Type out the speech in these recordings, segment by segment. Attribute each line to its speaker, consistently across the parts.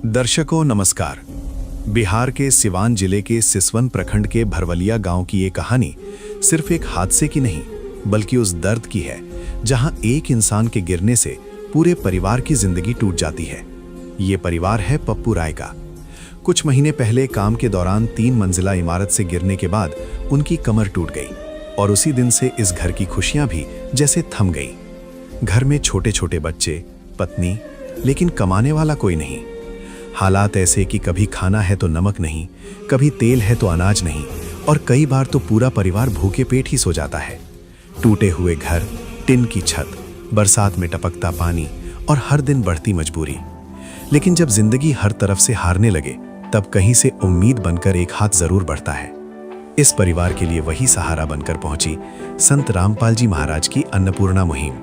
Speaker 1: दर्शकों नमस्कार। बिहार के सिवान जिले के सिसवन प्रखंड के भरवलिया गांव की ये कहानी सिर्फ एक हादसे की नहीं, बल्कि उस दर्द की है जहां एक इंसान के गिरने से पूरे परिवार की जिंदगी टूट जाती है। ये परिवार है पप्पू राय का। कुछ महीने पहले काम के दौरान 3 मंजिला इमारत से गिरने के बाद उनकी कमर टूट गई और उसी दिन से इस घर की खुशियां भी जैसे थम गई। घर में छोटे छोटे बच्चे, पत्नी, लेकिन कमाने वाला कोई नहीं। हालात ऐसे कि कभी खाना है तो नमक नहीं, कभी तेल है तो अनाज नहीं, और कई बार तो पूरा परिवार भूखे पेट ही सो जाता है। टूटे हुए घर, टिन की छत, बरसात में टपकता पानी और हर दिन बढ़ती मजबूरी। लेकिन जब जिंदगी हर तरफ से हारने लगे, तब कहीं से उम्मीद बनकर एक हाथ जरूर बढ़ता है। इस परिवार के लिए वही सहारा बनकर पहुंची संत रामपाल जी महाराज की अन्नपूर्णा मुहिम।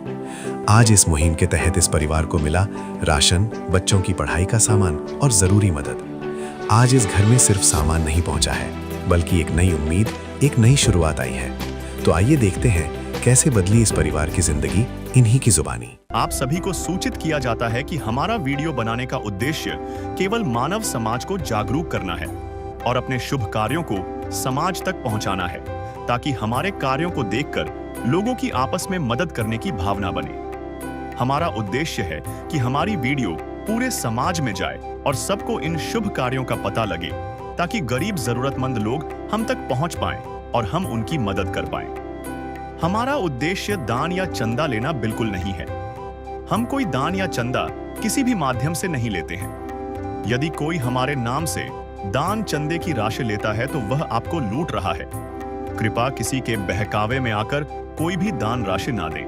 Speaker 1: आज इस मुहिम के तहत इस परिवार को मिला राशन, बच्चों की पढ़ाई का सामान और जरूरी मदद। आज इस घर में सिर्फ सामान नहीं पहुंचा है, बल्कि एक नई उम्मीद, एक नई शुरुआत आई है। तो आइए देखते हैं कैसे बदली इस परिवार की जिंदगी इन्हीं की जुबानी।
Speaker 2: आप सभी को सूचित किया जाता है कि हमारा वीडियो बनाने का उद्देश्य केवल मानव समाज को जागरूक करना है और अपने शुभ कार्यों को समाज तक पहुंचाना है, ताकि हमारे कार्यों को देखकर लोगों की आपस में मदद करने की भावना बने। हमारा उद्देश्य है कि हमारी वीडियो पूरे समाज में जाए और सबको इन शुभ कार्यों का पता लगे, ताकि गरीब जरूरतमंद लोग हम तक पहुंच पाएं और हम उनकी मदद कर पाएं। हमारा उद्देश्य दान या चंदा लेना बिल्कुल नहीं है। हम कोई दान या चंदा किसी भी माध्यम से नहीं लेते हैं। यदि कोई हमारे नाम से दान चंदे की राशि लेता है तो वह आपको लूट रहा है। कृपया किसी के बहकावे में आकर कोई भी दान राशि ना दें।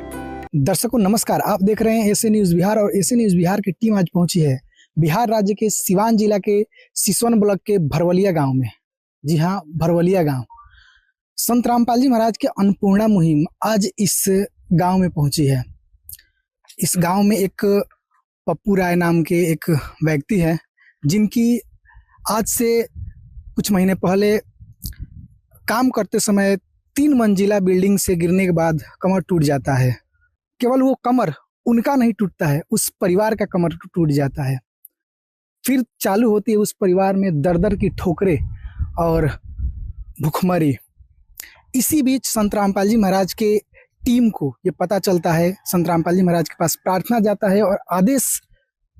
Speaker 3: दर्शकों नमस्कार, आप देख रहे हैं एसे न्यूज बिहार और एसे न्यूज बिहार की टीम आज पहुंची है बिहार राज्य के सिवान जिला के सिसवन ब्लॉक के भरवलिया गांव में। जी हां, भरवलिया गांव। संत रामपाल जी महाराज के अन्नपूर्णा मुहिम आज इस गांव में पहुंची है। इस गांव में एक पप्पू राय नाम के एक व्यक्ति है, जिनकी आज से कुछ महीने पहले काम करते समय 3 मंजिला बिल्डिंग से गिरने के बाद कमर टूट जाता है। केवल वो कमर उनका नहीं टूटता है, उस परिवार का कमर टूट जाता है। फिर चालू होती है उस परिवार में दर-दर की ठोकरें और भुखमरी। इसी बीच संत रामपाल जी महाराज के टीम को ये पता चलता है, संत रामपाल जी महाराज के पास प्रार्थना जाता है और आदेश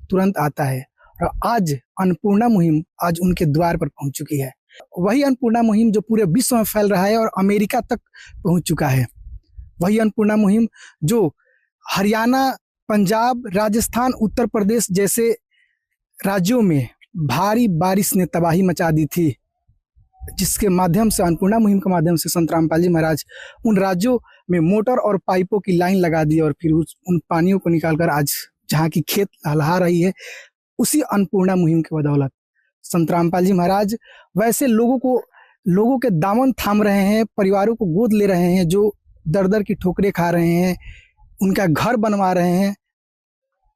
Speaker 3: तुरंत आता है। और आज अन्नपूर्णा मुहिम आज उनके द्वार पर पहुंच चुकी है। वही अन्नपूर्णा मुहिम जो पूरे विश्व में फैल रहा है और अमेरिका तक पहुंच चुका है। वही अन्नपूर्णा मुहिम जो हरियाणा, पंजाब, राजस्थान, उत्तर प्रदेश जैसे राज्यों में भारी बारिश ने तबाही मचा दी थी, जिसके माध्यम से अन्नपूर्णा मुहिम के माध्यम से संत रामपाल जी महाराज उन राज्यों में मोटर और पाइपों की लाइन लगा दी और फिर उन पानियों को निकालकर आज जहाँ की खेत लहला रही है, उसी अन्नपूर्णा मुहिम के बदौलत संत रामपाल जी महाराज वैसे लोगों के दामन थाम रहे हैं, परिवारों को गोद ले रहे हैं, जो दर-दर की ठोकरें खा रहे हैं, उनका घर बनवा रहे हैं।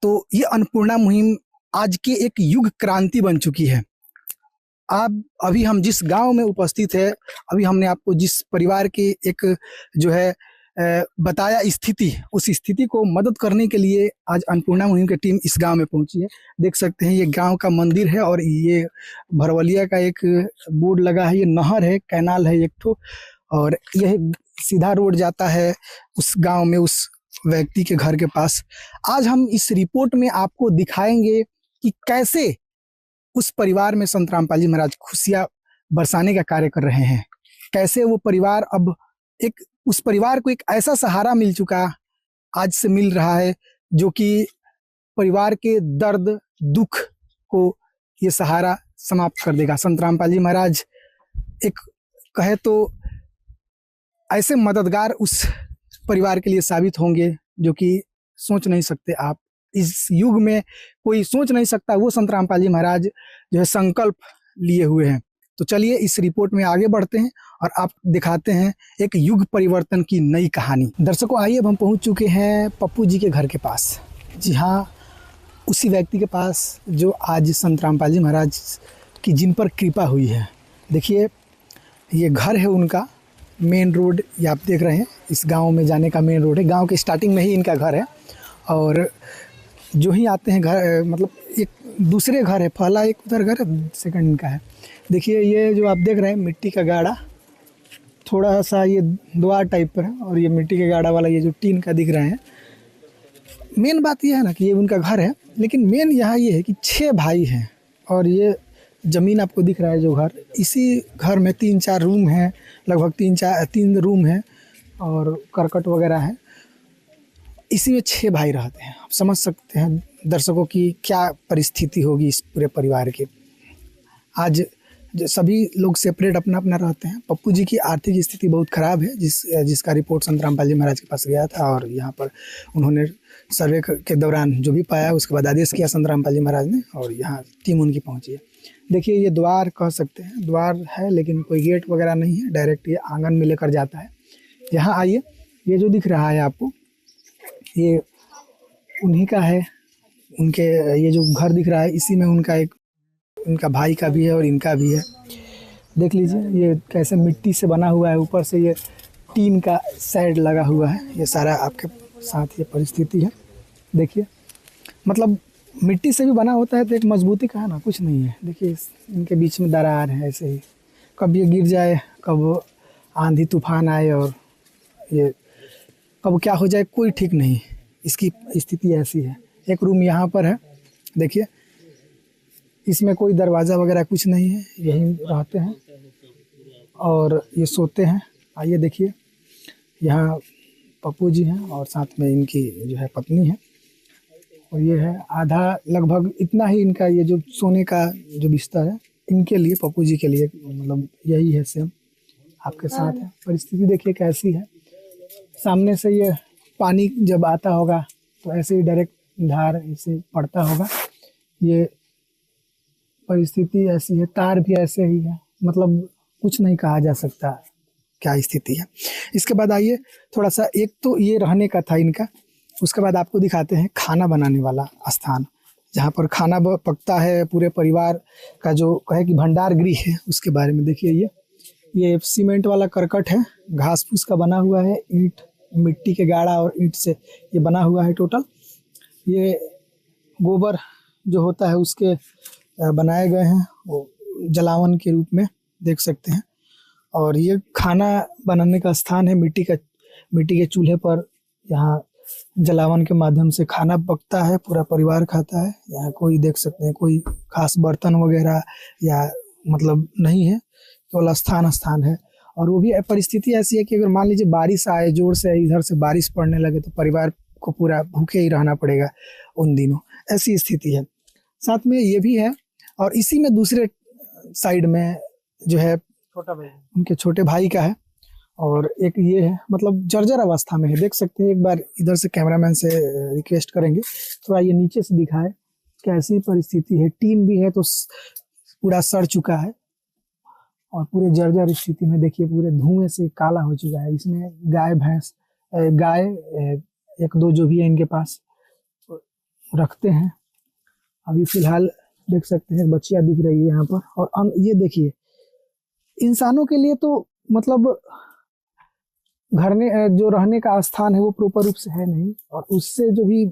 Speaker 3: तो ये अन्नपूर्णा मुहिम आज के एक युग क्रांति बन चुकी है। अभी हम जिस गांव में उपस्थित है, अभी हमने आपको जिस परिवार के एक जो है बताया स्थिति, उस स्थिति को मदद करने के लिए आज अन्नपूर्णा मुहिम की टीम इस गांव में पहुंची है। देख सकते हैं ये गांव का मंदिर है और ये भरवलिया का एक बोर्ड लगा है। ये नहर है, कैनाल है एक ठो, और यह सीधा रोड जाता है उस गांव में, उस व्यक्ति के घर के पास। आज हम इस रिपोर्ट में आपको दिखाएंगे कि कैसे उस परिवार में संत रामपाल जी महाराज खुशियां बरसाने का कार्य कर रहे हैं। कैसे वो परिवार अब उस परिवार को एक ऐसा सहारा मिल चुका, आज से मिल रहा है, जो कि परिवार के दर्द दुख को ये सहारा समाप्त कर देगा। संत रामपाल जी महाराज एक कहे तो ऐसे मददगार उस परिवार के लिए साबित होंगे, जो कि सोच नहीं सकते आप। इस युग में कोई सोच नहीं सकता, वो संत रामपाल जी महाराज जो है संकल्प लिए हुए हैं। तो चलिए इस रिपोर्ट में आगे बढ़ते हैं और आप दिखाते हैं एक युग परिवर्तन की नई कहानी। दर्शकों आइए, अब हम पहुंच चुके हैं पप्पू जी के घर के पास। जी हाँ, उसी व्यक्ति के पास जो आज संत रामपाल जी महाराज की जिन पर कृपा हुई है। देखिए ये घर है उनका, मेन रोड ये आप देख रहे हैं, इस गांव में जाने का मेन रोड है। गांव के स्टार्टिंग में ही इनका घर है और जो ही आते हैं घर, मतलब एक दूसरे घर है, पहला एक उधर घर है, सेकंड इनका है। देखिए ये जो आप देख रहे हैं मिट्टी का गाड़ा, थोड़ा सा ये द्वार टाइप पर है, और ये मिट्टी के गाड़ा वाला ये जो टीन का दिख रहे हैं। मेन बात ये है ना कि ये उनका घर है, लेकिन मेन यहाँ ये है कि 6 भाई हैं, और ये ज़मीन आपको दिख रहा है जो घर, इसी घर में 3-4 रूम हैं, लगभग 3 रूम हैं और करकट वगैरह है। इसी में 6 भाई रहते हैं। आप समझ सकते हैं दर्शकों की क्या परिस्थिति होगी इस पूरे परिवार की। आज सभी लोग सेपरेट अपना अपना रहते हैं। पप्पू जी की आर्थिक स्थिति बहुत ख़राब है, जिसका रिपोर्ट संत रामपाल जी महाराज के पास गया था, और यहाँ पर उन्होंने सर्वे के दौरान जो भी पाया उसके बाद आदेश किया संत रामपाल जी महाराज ने, और यहाँ टीम उनकी पहुँची है। देखिए ये द्वार कह सकते हैं, द्वार है लेकिन कोई गेट वगैरह नहीं है, डायरेक्ट ये आंगन में लेकर जाता है। यहाँ आइए, ये जो दिख रहा है आपको, ये उन्हीं का है। उनके ये जो घर दिख रहा है इसी में उनका भाई का भी है और इनका भी है। देख लीजिए ये कैसे मिट्टी से बना हुआ है, ऊपर से ये टीन का शेड लगा हुआ है। ये सारा आपके साथ ये परिस्थिति है। देखिए मतलब मिट्टी से भी बना होता है तो एक मजबूती का है ना, कुछ नहीं है। देखिए इनके बीच में दरार है, ऐसे ही कब ये गिर जाए, कब आंधी तूफान आए और ये कब क्या हो जाए, कोई ठीक नहीं। इसकी स्थिति ऐसी है। एक रूम यहाँ पर है, देखिए इसमें कोई दरवाज़ा वगैरह कुछ नहीं है, यहीं रहते हैं और ये सोते हैं। आइए देखिए, यहाँ पप्पू जी हैं और साथ में इनकी जो है पत्नी है, और ये है आधा लगभग इतना ही इनका ये जो सोने का जो बिस्तर है इनके लिए, पप्पू जी के लिए, मतलब यही है सेम आपके साथ है। परिस्थिति देखिए कैसी है। सामने से ये पानी जब आता होगा तो ऐसे ही डायरेक्ट धार ऐसे पड़ता होगा। ये परिस्थिति ऐसी है, तार भी ऐसे ही है, मतलब कुछ नहीं कहा जा सकता क्या स्थिति है। इसके बाद आइए थोड़ा सा, एक तो ये रहने का था इनका, उसके बाद आपको दिखाते हैं खाना बनाने वाला स्थान, जहाँ पर खाना पकता है पूरे परिवार का, जो कहे कि भंडार गृह है, उसके बारे में देखिए। ये सीमेंट वाला करकट है, घास फूस का बना हुआ है, ईंट मिट्टी के गाड़ा और ईंट से ये बना हुआ है टोटल। ये गोबर जो होता है उसके बनाए गए हैं, वो जलावन के रूप में देख सकते हैं। और ये खाना बनाने का स्थान है, मिट्टी के चूल्हे पर यहाँ जलावन के माध्यम से खाना पकता है, पूरा परिवार खाता है। यहाँ कोई देख सकते हैं कोई खास बर्तन वगैरह या मतलब नहीं है, केवल स्थान है। और वो भी परिस्थिति ऐसी है कि अगर मान लीजिए बारिश आए जोर से, इधर से बारिश पड़ने लगे तो परिवार को पूरा भूखे ही रहना पड़ेगा उन दिनों, ऐसी स्थिति है। साथ में ये भी है, और इसी में दूसरे साइड में जो है छोटा भाई, उनके छोटे भाई का है, और एक ये है, मतलब जर्जर अवस्था में है, देख सकते हैं। एक बार इधर से कैमरामैन से रिक्वेस्ट करेंगे थोड़ा ये नीचे से दिखाए कैसी परिस्थिति है। टीन भी है तो पूरा सड़ चुका है, और पूरे जर्जर स्थिति में देखिए, पूरे धुएं से काला हो चुका है। इसमें गाय 1-2 जो भी है इनके पास रखते हैं। अभी फिलहाल देख सकते हैं बच्चियां दिख रही है यहाँ पर। और ये देखिए, इंसानों के लिए तो मतलब घर में जो रहने का स्थान है वो प्रॉपर रूप से है नहीं, और उससे जो भी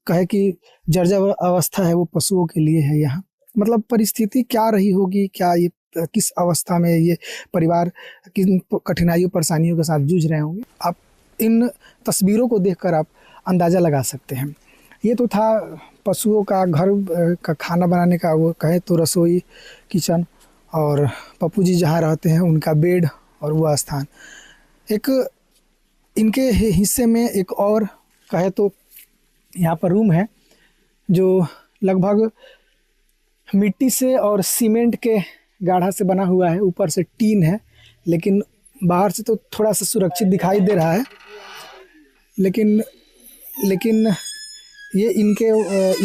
Speaker 3: कहे कि जर्जर अवस्था है वो पशुओं के लिए है यहाँ। मतलब परिस्थिति क्या रही होगी, क्या ये किस अवस्था में ये परिवार किन कठिनाइयों परेशानियों के साथ जूझ रहे होंगे, आप इन तस्वीरों को देखकर आप अंदाज़ा लगा सकते हैं। ये तो था पशुओं का घर का खाना बनाने का, वो कहे तो रसोई किचन, और पप्पू जी जहाँ रहते हैं उनका बेड और वो स्थान। एक इनके हिस्से में एक और कहे तो यहाँ पर रूम है जो लगभग मिट्टी से और सीमेंट के गाढ़ा से बना हुआ है, ऊपर से टीन है, लेकिन बाहर से तो थोड़ा सा सुरक्षित दिखाई दे रहा है, लेकिन ये इनके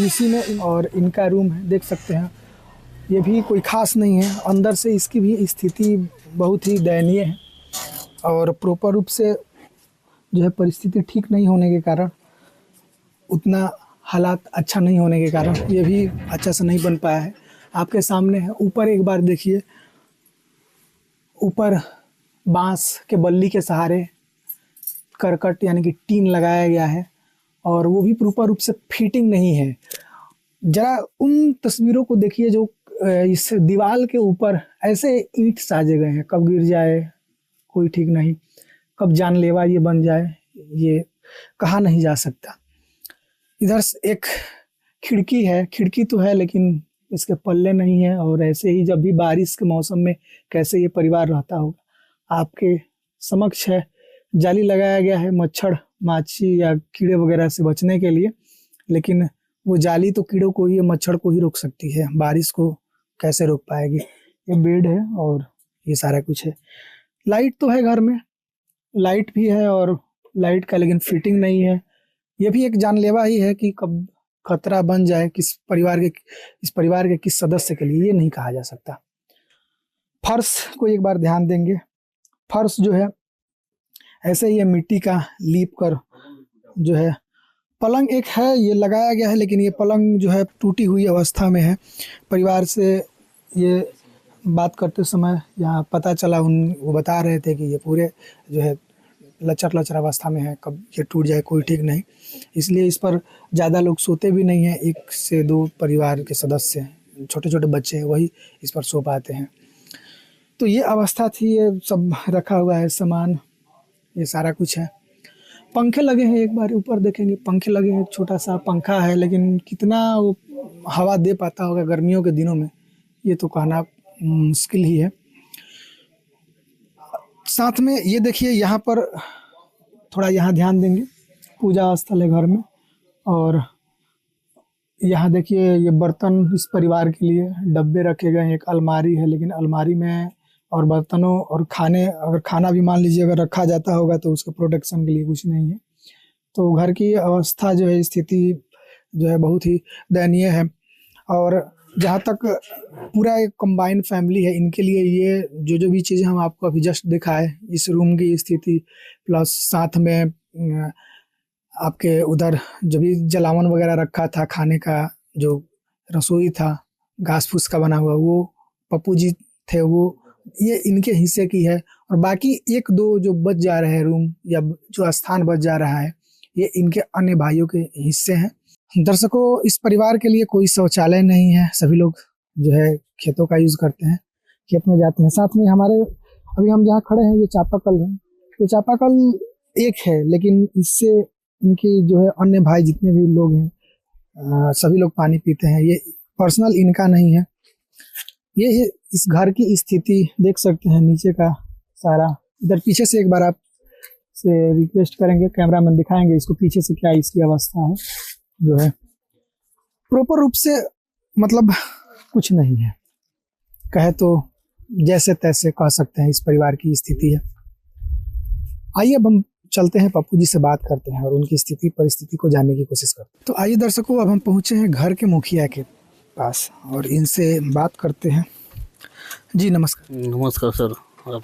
Speaker 3: इसी में, और इनका रूम है देख सकते हैं। ये भी कोई ख़ास नहीं है, अंदर से इसकी भी स्थिति बहुत ही दयनीय है, और प्रॉपर रूप से जो है परिस्थिति ठीक नहीं होने के कारण, उतना हालात अच्छा नहीं होने के कारण ये भी अच्छा से नहीं बन पाया है। आपके सामने है, ऊपर एक बार देखिए, ऊपर बांस के बल्ली के सहारे करकट यानी कि टीन लगाया गया है, और वो भी प्रॉपर रूप से फिटिंग नहीं है। जरा उन तस्वीरों को देखिए जो इस दीवार के ऊपर ऐसे ईंट साजे गए हैं, कब गिर जाए कोई ठीक नहीं, कब जानलेवा ये बन जाए ये कहा नहीं जा सकता। इधर एक खिड़की है, खिड़की तो है लेकिन इसके पल्ले नहीं है, और ऐसे ही जब भी बारिश के मौसम में कैसे ये परिवार रहता होगा आपके समक्ष है। जाली लगाया गया है मच्छर माछी या कीड़े वगैरह से बचने के लिए, लेकिन वो जाली तो कीड़ों को ही मच्छर को ही रोक सकती है, बारिश को कैसे रोक पाएगी। ये बेड है और ये सारा कुछ है। लाइट तो है घर में, लाइट भी है और लाइट का लेकिन फिटिंग नहीं है। ये भी एक जानलेवा ही है कि कब खतरा बन जाए इस परिवार के किस सदस्य के लिए, ये नहीं कहा जा सकता। फर्श को एक बार ध्यान देंगे, फर्श जो है ऐसे ही है मिट्टी का लीप कर जो है। पलंग एक है ये लगाया गया है, लेकिन ये पलंग जो है टूटी हुई अवस्था में है। परिवार से ये बात करते समय यहाँ पता चला, वो बता रहे थे कि ये पूरे जो है लचर अवस्था में है, कब ये टूट जाए कोई ठीक नहीं। इसलिए इस पर ज़्यादा लोग सोते भी नहीं हैं, 1 से 2 परिवार के सदस्य छोटे छोटे बच्चे हैं वही इस पर सो पाते हैं। तो ये अवस्था थी, ये सब रखा हुआ है सामान, ये सारा कुछ है। पंखे लगे हैं, एक बार ऊपर देखेंगे पंखे लगे हैं, छोटा सा पंखा है, लेकिन कितना वो हवा दे पाता होगा गर्मियों के दिनों में ये तो कहना मुश्किल ही है। साथ में ये देखिए यहाँ पर थोड़ा यहाँ ध्यान देंगे, पूजा स्थल है घर में, और यहाँ देखिए ये बर्तन इस परिवार के लिए डब्बे रखे गए हैं, एक अलमारी है, लेकिन अलमारी में और बर्तनों और खाने, अगर खाना भी मान लीजिए अगर रखा जाता होगा तो उसके प्रोटेक्शन के लिए कुछ नहीं है। तो घर की अवस्था जो है, स्थिति जो है बहुत ही दयनीय है। और जहाँ तक पूरा एक कंबाइंड फैमिली है, इनके लिए ये जो भी चीज़ें हम आपको अभी जस्ट दिखाए, इस रूम की स्थिति प्लस साथ में आपके उधर जो भी जलावन वगैरह रखा था, खाने का जो रसोई था घास फूस का बना हुआ, वो पप्पू जी थे, वो ये इनके हिस्से की है। और बाकी 1-2 जो बच जा रहे हैं रूम या जो स्थान बच जा रहा है, ये इनके अन्य भाइयों के हिस्से हैं। दर्शकों, इस परिवार के लिए कोई शौचालय नहीं है, सभी लोग जो है खेतों का यूज़ करते हैं, खेत में जाते हैं। साथ में हमारे अभी हम जहाँ खड़े हैं ये चापाकल है, ये चापाकल एक है, लेकिन इससे इनके जो है अन्य भाई जितने भी लोग हैं सभी लोग पानी पीते हैं, ये पर्सनल इनका नहीं है। ये इस घर की स्थिति देख सकते हैं, नीचे का सारा। इधर पीछे से एक बार आप से रिक्वेस्ट करेंगे, कैमरामैन दिखाएंगे इसको पीछे से क्या इसकी अवस्था है, जो है प्रॉपर रूप से मतलब कुछ नहीं है, कहे तो जैसे तैसे कह सकते हैं इस परिवार की स्थिति है। आइए अब हम चलते हैं पप्पू जी से बात करते हैं और उनकी स्थिति परिस्थिति को जानने की कोशिश करते हैं। तो आइए दर्शकों, अब हम पहुंचे हैं घर के मुखिया के पास और इनसे बात करते हैं। जी नमस्कार।
Speaker 4: नमस्कार सर। आप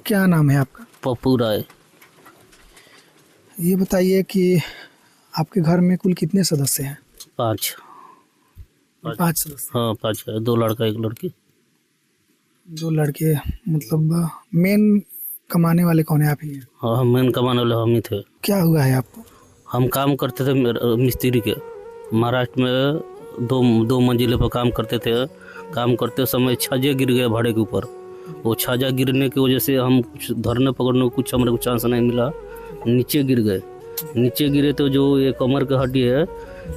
Speaker 3: क्या नाम है आपका?
Speaker 4: पप्पू राय।
Speaker 3: ये बताइए कि आपके घर में कुल कितने सदस्य हैं?
Speaker 4: 5
Speaker 3: सदस्य।
Speaker 4: हाँ 5 है, 2 लड़का 1 लड़की।
Speaker 3: 2 लड़के, मतलब मेन कमाने वाले कौन है, आप ही हैं?
Speaker 4: हाँ हम मेन कमाने वाले हम ही थे।
Speaker 3: क्या हुआ है आपको?
Speaker 4: हम काम करते थे मिस्त्री के, महाराष्ट्र में 2 मंजिले पर काम करते थे। काम करते समय छाजे गिर गए भाड़े के ऊपर। वो छाजा गिरने की वजह से हम कुछ धरने पकड़ने को कुछ हमारे को चांस नहीं मिला, नीचे गिर गए। नीचे गिरे तो जो ये कमर का हड्डी है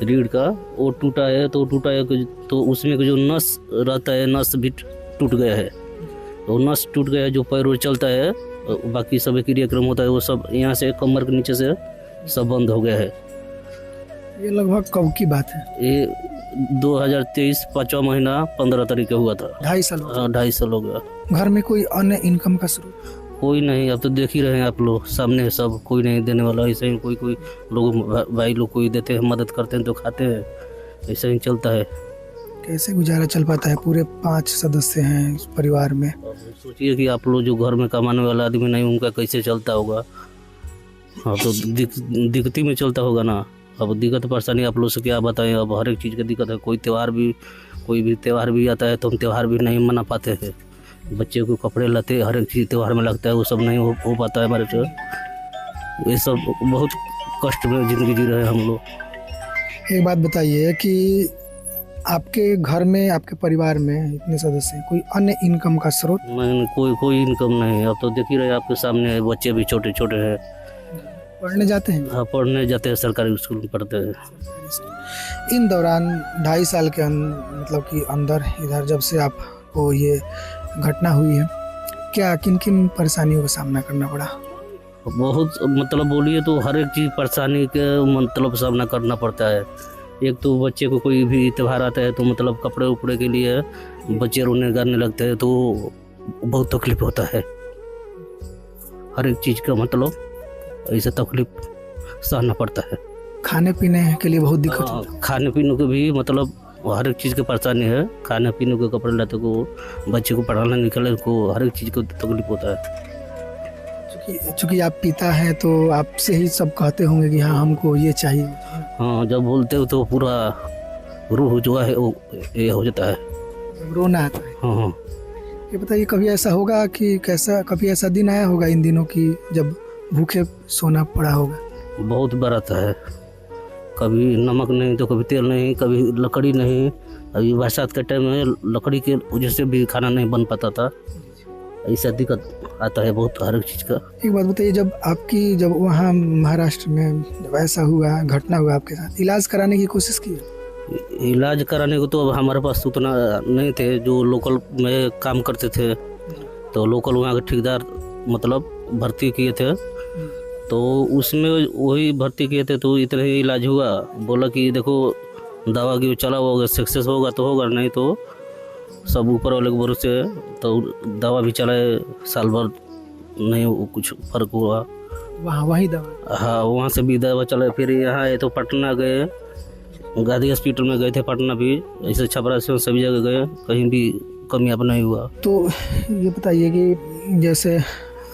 Speaker 4: रीढ़ का वो टूटा है, तो टूटा है तो उसमें जो नस रहता है नस भी टूट गया है। तो नस टूट गया है, जो पैर चलता है बाकी सब क्रियाक्रम होता है वो सब यहाँ से कमर के नीचे से सब बंद हो गया है।
Speaker 3: ये लगभग कब की बात है?
Speaker 4: ये 2023 5वां महीना 15 तारीख को हुआ था।
Speaker 3: 2.5 साल हो गए।
Speaker 4: 2.5 साल हो गया।
Speaker 3: घर में कोई अन्य इनकम का स्रोत?
Speaker 4: कोई नहीं, अब तो देख ही रहे हैं आप लोग सामने, सब कोई नहीं देने वाला। ऐसे ही कोई लोग भाई लोग कोई देते हैं, मदद करते हैं तो खाते हैं, ऐसा ही चलता है।
Speaker 3: कैसे गुजारा चल पाता है? पूरे 5 सदस्य हैं इस परिवार में।
Speaker 4: सोचिए कि आप लोग जो घर में कमाने वाला आदमी नहीं, उनका कैसे चलता होगा। हाँ तो दिक्कती में चलता होगा ना। अब दिक्कत परेशानी आप लोग से क्या बताएं, अब हर एक चीज़ की दिक्कत है। कोई भी त्यौहार भी आता है तो हम त्यौहार भी नहीं मना पाते हैं। बच्चे को कपड़े लाते हर एक चीज़ त्यौहार में लगता है, वो सब नहीं हो पाता है हमारे से। ये सब बहुत कष्ट में ज़िंदगी जी रहे हैं हम लोग।
Speaker 3: एक बात बताइए कि आपके घर में, आपके परिवार में इतने सदस्य हैं, कोई अन्य इनकम का स्रोत?
Speaker 4: मैंने कोई इनकम नहीं है। अब तो देख ही रहे आपके सामने है, बच्चे भी छोटे छोटे हैं।
Speaker 3: पढ़ने जाते हैं?
Speaker 4: हाँ, पढ़ने जाते हैं, सरकारी स्कूल में पढ़ते हैं।
Speaker 3: इन दौरान 2.5 साल के मतलब कि अंदर इधर जब से आपको ये घटना हुई है, क्या किन किन परेशानियों का सामना करना पड़ा?
Speaker 4: बहुत मतलब बोलिए तो हर एक चीज़ परेशानी के मतलब सामना करना पड़ता है। एक तो बच्चे को कोई भी त्यौहार आता है तो मतलब कपड़े उपड़े के लिए बच्चे रोने गाने लगते हैं तो बहुत तकलीफ होता है। हर एक चीज़ का मतलब ऐसे तकलीफ सहना पड़ता है।
Speaker 3: खाने पीने के लिए बहुत दिक्कत होता है?
Speaker 4: खाने पीने को भी मतलब हर एक चीज़ की परेशानी है। खाने पीने को, कपड़े लाते को, बच्चे को पढ़ाने निकलने को, हर एक चीज़ को तकलीफ होता है।
Speaker 3: चूँकि आप पिता हैं तो आपसे ही सब कहते होंगे कि हाँ हमको ये चाहिए।
Speaker 4: हाँ, जब बोलते हो तो पूरा रूह जो है वो ये हो जाता है,
Speaker 3: रोना आता है।
Speaker 4: हाँ।
Speaker 3: ये बताइए, कभी ऐसा होगा कि कभी ऐसा दिन आया होगा इन दिनों की जब भूखे सोना पड़ा होगा?
Speaker 4: बहुत बार आता है। कभी नमक नहीं तो कभी तेल नहीं, कभी लकड़ी नहीं। अभी बरसात के टाइम में लकड़ी के वजह से भी खाना नहीं बन पाता था। ऐसा दिक्कत आता है बहुत हर एक चीज़ का।
Speaker 3: एक बात बताइए, जब वहाँ महाराष्ट्र में जब ऐसा हुआ, घटना हुआ आपके साथ, इलाज कराने की कोशिश की?
Speaker 4: इलाज कराने को तो अब हमारे पास उतना नहीं थे। जो लोकल में काम करते थे तो लोकल वहाँ के ठेकेदार मतलब भर्ती किए थे तो उसमें वही भर्ती किए थे तो इतना ही इलाज हुआ। बोला कि देखो दवा की चला होगा, सक्सेस होगा तो होगा, नहीं तो सब ऊपर वाले के भरोसे। तो दवा भी चलाए, साल भर नहीं कुछ फर्क हुआ।
Speaker 3: वही दवा?
Speaker 4: हाँ, वहाँ से भी दवा चलाए। फिर यहाँ आए तो पटना गए, गांधी हॉस्पिटल में गए थे पटना भी, ऐसे छपरा से सभी जगह गए, कहीं भी कामयाब नहीं हुआ।
Speaker 3: तो ये बताइए कि जैसे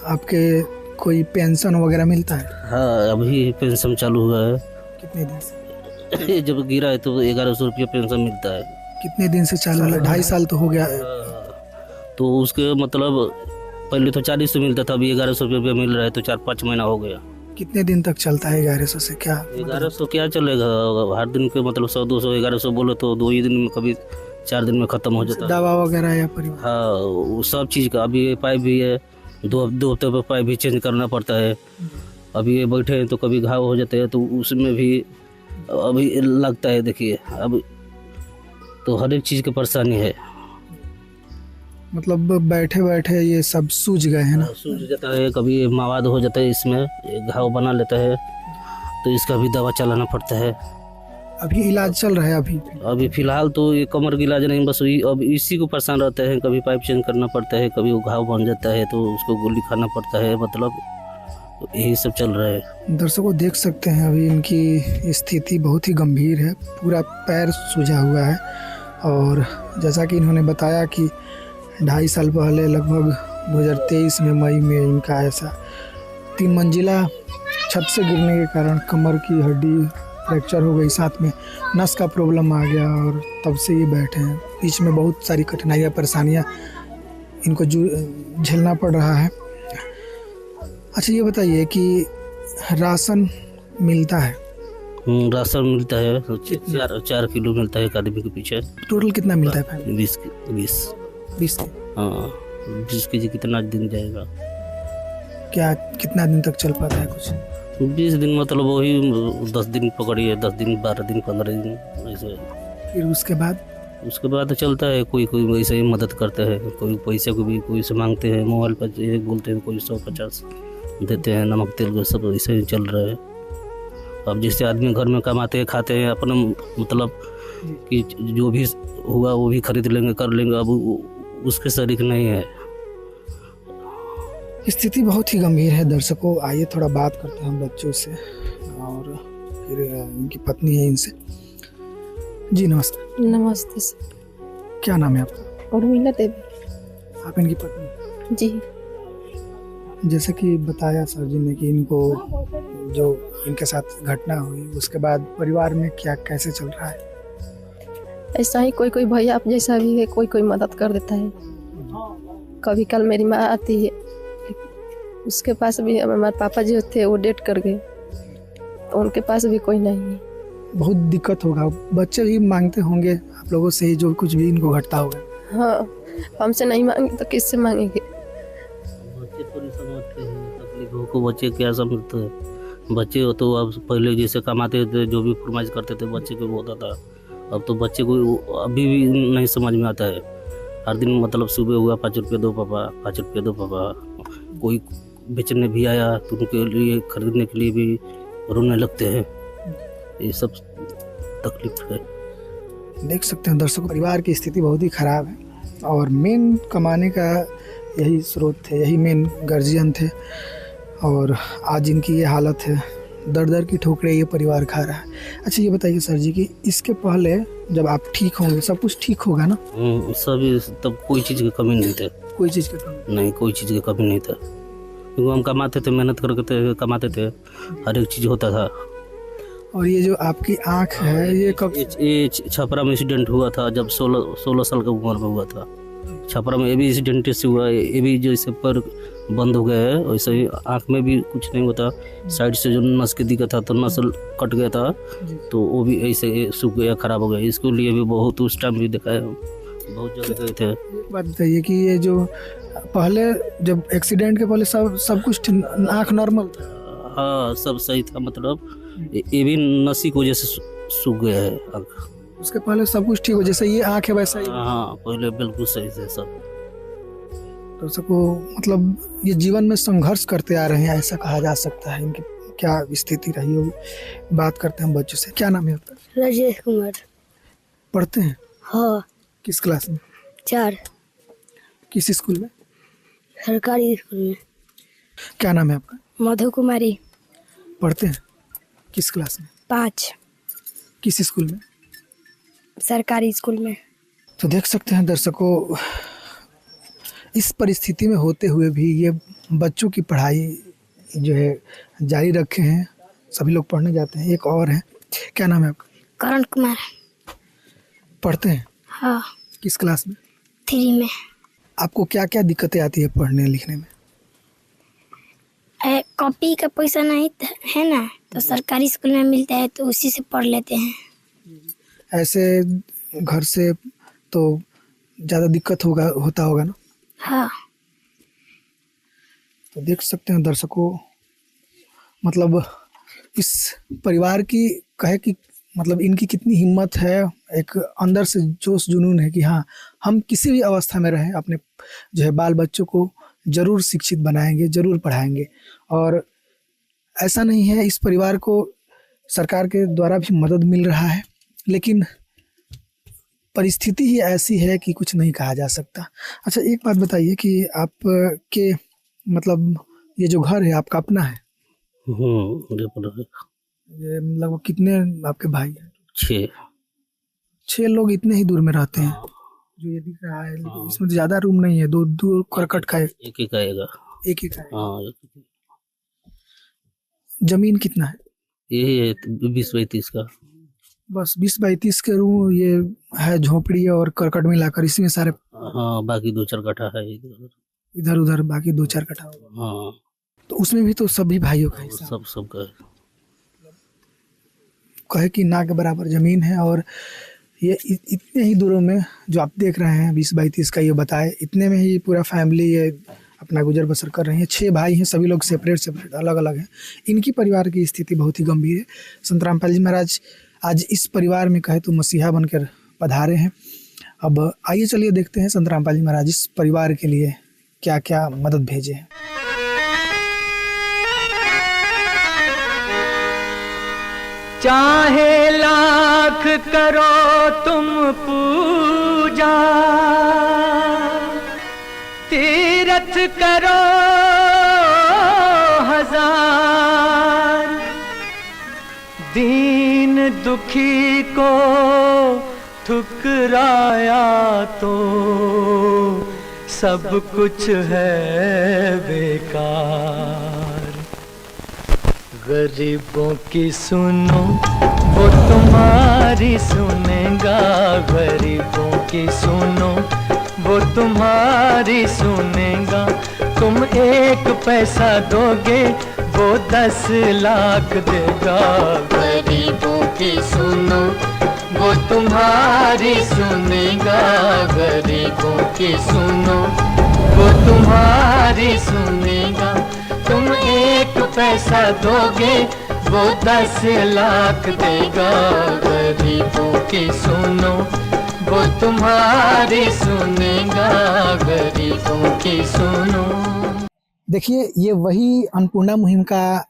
Speaker 3: आपके कोई पेंशन वगैरह मिलता है?
Speaker 4: हाँ, अभी पेंशन चालू हुआ है।
Speaker 3: कितने दिन से?
Speaker 4: जब गिरा है तो 1100 रुपया पेंशन मिलता है।
Speaker 3: कितने दिन से चालू है? 2.5 साल तो हो गया।
Speaker 4: तो उसके मतलब पहले तो 400 मिलता था, अभी 1100 रुपया मिल रहा है तो 4-5 महीना हो गया।
Speaker 3: कितने दिन तक चलता है 1100 से? क्या
Speaker 4: 1100 क्या चलेगा? हर दिन के मतलब 100-200 1100 बोलो तो 2 ही दिन में, कभी 4 दिन में ख़त्म हो जाता है।
Speaker 3: दवा वगैरह या परिवार?
Speaker 4: हाँ, वो सब चीज़ का। अभी पाइप भी है, 2 हफ्ते पर पाइप भी चेंज करना पड़ता है। अभी ये बैठे हैं तो कभी घाव हो जाते हैं तो उसमें भी अभी लगता है। देखिए अब तो हर एक चीज़ की परेशानी है।
Speaker 3: मतलब बैठे बैठे ये सब सूझ गए हैं ना?
Speaker 4: सूझ जाता है, कभी मवाद हो जाता है, इसमें घाव बना लेता है तो इसका भी दवा चलाना पड़ता है।
Speaker 3: अभी इलाज चल रहा है? अभी
Speaker 4: फिलहाल तो ये कमर की इलाज नहीं, बस अब इसी को परेशान रहते हैं। कभी पाइप चेंज करना पड़ता है, कभी वो घाव बन जाता है तो उसको गोली खाना पड़ता है। मतलब यही सब चल रहा है।
Speaker 3: दर्शकों देख सकते हैं अभी इनकी स्थिति बहुत ही गंभीर है, पूरा पैर सूजा हुआ है। और जैसा कि इन्होंने बताया कि 2.5 साल पहले लगभग 2023 में मई में इनका ऐसा 3 मंजिला छत से गिरने के कारण कमर की हड्डी फ्रैक्चर हो गई, साथ में नस का प्रॉब्लम आ गया और तब से ये बैठे हैं। बीच में बहुत सारी कठिनाइयाँ, परेशानियाँ इनको झेलना पड़ रहा है। अच्छा ये बताइए कि राशन मिलता है?
Speaker 4: राशन मिलता है, 4 किलो मिलता है एक आदमी के पीछे।
Speaker 3: टोटल कितना मिलता है?
Speaker 4: 20
Speaker 3: हाँ,
Speaker 4: 20 के जी कितना दिन जाएगा?
Speaker 3: क्या कितना दिन तक चल पाता है कुछ?
Speaker 4: 20 दिन मतलब वही 10 दिन पकड़िए, 10 दिन 12 दिन 15 दिन ऐसे।
Speaker 3: फिर उसके बाद
Speaker 4: चलता है। कोई वैसे ही मदद करते हैं, कोई पैसे को भी कोई से मांगते हैं, मोबाइल पर ये बोलते हैं, कोई 150 देते हैं, नमक तेल को सब ऐसे ही चल रहा है। अब जैसे आदमी घर में कमाते हैं, खाते हैं, अपना मतलब कि जो भी हुआ वो भी खरीद लेंगे, कर लेंगे। अब उसके शरीक नहीं है।
Speaker 3: स्थिति बहुत ही गंभीर है। दर्शकों आइए थोड़ा बात करते हैं हम बच्चों से और फिर इनकी पत्नी है, इनसे। जी नमस्ते।
Speaker 5: नमस्ते सर।
Speaker 3: क्या नाम है आपका?
Speaker 5: उर्मिला देवी।
Speaker 3: आप इनकी पत्नी?
Speaker 5: जी।
Speaker 3: जैसे कि बताया सर जी ने कि इनको जो इनके साथ घटना हुई उसके बाद परिवार में क्या कैसे चल रहा है?
Speaker 5: ऐसा ही कोई भैया आप जैसा भी है, कोई मदद कर देता है। कभी कल मेरी माँ आती है, उसके पास भी हमारे पापा जी थे, वो डेट कर गए। तो उनके पास भी कोई नहीं है।
Speaker 3: बहुत दिक्कत होगा, बच्चे भी मांगते होंगे आप लोगों से ही जो कुछ भी इनको घटता होगा।
Speaker 5: हाँ, हमसे नहीं मांगे तो किससे मांगेंगे।
Speaker 4: बच्चे तो नहीं समझते हैं तकलीफों को, बच्चे क्या समझते हैं। बच्चे हो तो अब पहले जैसे कमाते थे, जो भी फरमाइश करते थे बच्चे को होता था। अब तो बच्चे को अभी भी नहीं समझ में आता है। हर दिन मतलब सुबह हुआ 5 रुपये दो पापा, 5 रुपये दो पापा। कोई बेचने भी आया तो उनके लिए खरीदने के लिए भी रोने लगते हैं। ये सब तकलीफ है।
Speaker 3: देख सकते हैं दर्शकों, परिवार की स्थिति बहुत ही खराब है और मेन कमाने का यही स्रोत थे, यही मेन गार्जियन थे और आज इनकी ये हालत है। दर दर की ठोकरें ये परिवार खा रहा है। अच्छा ये बताइए सर जी कि इसके पहले जब आप ठीक होंगे सब कुछ ठीक होगा ना?
Speaker 4: सभी तब कोई चीज़ की कमी नहीं थी।
Speaker 3: कोई चीज़ की कमी
Speaker 4: नहीं, कोई चीज़ की कमी नहीं था, क्योंकि हम कमाते थे, मेहनत करके कमाते थे, हर एक चीज़ होता था।
Speaker 3: और ये जो आपकी आँख है ये कब?
Speaker 4: ये छपरा में इंसिडेंट हुआ था जब 16 साल का उम्र में हुआ था। छपरा में ये भी इंसिडेंट से हुआ है। ये भी जैसे पर बंद हो गया है वैसे ही आँख में भी कुछ नहीं होता। साइड से जो नस के दिक्कत था तो नस कट गया था, तो वो भी ऐसे सूख गया, खराब हो गया। इसके लिए भी बहुत उस टाइम भी दिखाया, बहुत जगह गए थे।
Speaker 3: एक बात बताइए कि ये जो पहले जब एक्सीडेंट के पहले सब कुछ आँख नॉर्मल था?
Speaker 4: हाँ, सब सही था, मतलब ये भी नसी की वजह से सूख गया है आँख।
Speaker 3: उसके पहले सब कुछ ठीक हो, जैसे ये आँख है वैसा ही?
Speaker 4: हाँ, पहले बिल्कुल सही से सब।
Speaker 3: तो सबको मतलब ये जीवन में संघर्ष करते आ रहे हैं ऐसा कहा जा सकता है। इनकी क्या स्थिति रही होगी, बात करते हैं हम बच्चों से। क्या नाम है आपका?
Speaker 6: राजेश कुमार।
Speaker 3: पढ़ते हैं?
Speaker 6: हाँ,
Speaker 3: किस क्लास में?
Speaker 6: 4,
Speaker 3: किस स्कूल में?
Speaker 6: सरकारी स्कूल में।
Speaker 3: क्या नाम है आपका?
Speaker 6: मधु कुमारी।
Speaker 3: पढ़ते हैं? किस क्लास में?
Speaker 6: 5,
Speaker 3: किस स्कूल में?
Speaker 6: सरकारी स्कूल में।
Speaker 3: तो देख सकते हैं दर्शकों, इस परिस्थिति में होते हुए भी ये बच्चों की पढ़ाई जो है जारी रखे हैं। सभी लोग पढ़ने जाते हैं। एक और है, क्या नाम है आपका?
Speaker 6: करण कुमार।
Speaker 3: पढ़ते हैं?
Speaker 6: हाँ,
Speaker 3: किस क्लास में?
Speaker 6: 3 में।
Speaker 3: आपको क्या क्या दिक्कतें आती है पढ़ने लिखने में?
Speaker 6: कॉपी का पैसा नहीं है ना, तो सरकारी स्कूल में मिलता है तो उसी से पढ़ लेते हैं।
Speaker 3: ऐसे घर से तो ज़्यादा दिक्कत होता होगा ना?
Speaker 6: हाँ।
Speaker 3: तो देख सकते हैं दर्शकों, मतलब इस परिवार की कहे कि मतलब इनकी कितनी हिम्मत है, एक अंदर से जोश जुनून है कि हाँ हम किसी भी अवस्था में रहें अपने जो है बाल बच्चों को ज़रूर शिक्षित बनाएंगे, ज़रूर पढ़ाएंगे। और ऐसा नहीं है, इस परिवार को सरकार के द्वारा भी मदद मिल रहा है, लेकिन परिस्थिति ही ऐसी है कि कुछ नहीं कहा जा सकता। अच्छा एक बात बताइए कि आप के मतलब ये जो घर है आपका अपना है? ये लगभग कितने आपके भाई हैं?
Speaker 4: 6
Speaker 3: लोग इतने ही दूर में रहते हैं जो ये दिख रहा है। इसमें तो ज़्यादा रूम नहीं है, दो करकट का
Speaker 4: एक ही आएगा।
Speaker 3: एक ही का है।
Speaker 4: हाँ,
Speaker 3: जमीन कितना है?
Speaker 4: यही है 20-32 का।
Speaker 3: बस 20-32 के रूम ये है, झोपड़ी और करकट मिलाकर इसी में सारे।
Speaker 4: हाँ, बाकी 2-4 कट्ठा है
Speaker 3: इधर उधर बाकी 2-4 कट्ठा होगा।
Speaker 4: हाँ,
Speaker 3: तो उसमें भी तो सभी भाइयों का हिस्सा
Speaker 4: सब का
Speaker 3: कहे कि ना के बराबर जमीन है। और ये इतने ही दूरों में जो आप देख रहे हैं 20-32 का ये बताए, इतने में ही पूरा फैमिली ये अपना गुजर बसर कर रहे हैं। 6 भाई हैं, सभी लोग सेपरेट अलग अलग हैं। इनकी परिवार की स्थिति बहुत ही गंभीर है। संत रामपाल जी महाराज आज इस परिवार में कहे तो मसीहा बनकर पधारे हैं। अब आइए चलिए देखते हैं संत रामपाल जी महाराज इस परिवार के लिए क्या क्या मदद भेजे हैं।
Speaker 7: चाहे लाख करो तुम पूजा, तीरथ करो 1000, दीन दुखी को ठुकराया तो सब कुछ है बेकार। गरीबों की सुनो वो तुम्हारी सुनेगा, गरीबों की सुनो वो तुम्हारी सुनेगा। तुम 1 पैसा दोगे वो 10 लाख देगा। गरीबों की सुनो वो तुम्हारी सुनेगा, गरीबों की सुनो वो तुम्हारी सुनेगा। तुम 1 पैसा दोगे वो 10 लाख देगा, गरीबों की सुनो वो तुम्हारी सुनेगा, गरीबों की सुनो।
Speaker 3: देखिए, ये वही अन्नपूर्णा मुहिम का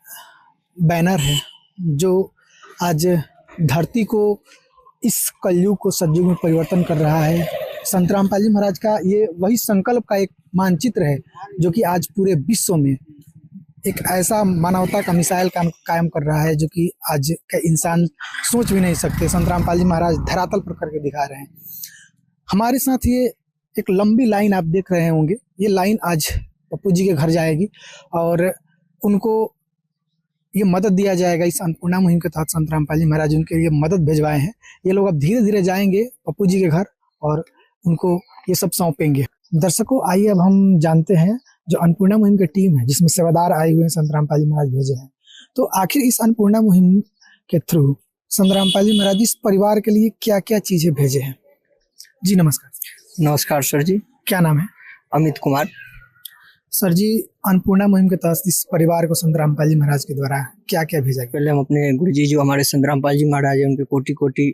Speaker 3: बैनर है जो आज धरती को, इस कलयुग को सतयुग में परिवर्तन कर रहा है। संत रामपाल जी महाराज का ये वही संकल्प का एक मानचित्र है जो कि आज पूरे विश्व में एक ऐसा मानवता का मिसाइल कायम कर रहा है जो कि आज के इंसान सोच भी नहीं सकते। संत रामपाल जी महाराज धरातल पर करके दिखा रहे हैं। हमारे साथ ये एक लंबी लाइन आप देख रहे होंगे, ये लाइन आज पप्पू जी के घर जाएगी और उनको ये मदद दिया जाएगा। इस अन्नपूर्णा मुहिम के तहत संत रामपाल जी महाराज उनके लिए मदद भिजवाए हैं। ये लोग अब धीरे धीरे जाएंगे पप्पू जी के घर और उनको ये सब सौंपेंगे। दर्शकों, आइए अब हम जानते हैं जो अन्नपूर्णा मुहिम की टीम है जिसमें सेवादार आए हुए हैं संत रामपाल जी महाराज भेजे हैं, तो आखिर इस अन्नपूर्णा मुहिम के थ्रू संत रामपाल जी महाराज इस परिवार के लिए क्या क्या चीजें भेजे हैं। जी नमस्कार।
Speaker 8: नमस्कार सर जी।
Speaker 3: क्या नाम है?
Speaker 8: अमित कुमार।
Speaker 3: सर जी, अन्नपूर्णा मुहिम के तहत इस परिवार को संत रामपाल जी महाराज के द्वारा क्या क्या भेजा गया?
Speaker 8: पहले हम अपने गुरुजी जो हमारे संत रामपाल जी महाराज है उनके कोटि कोटि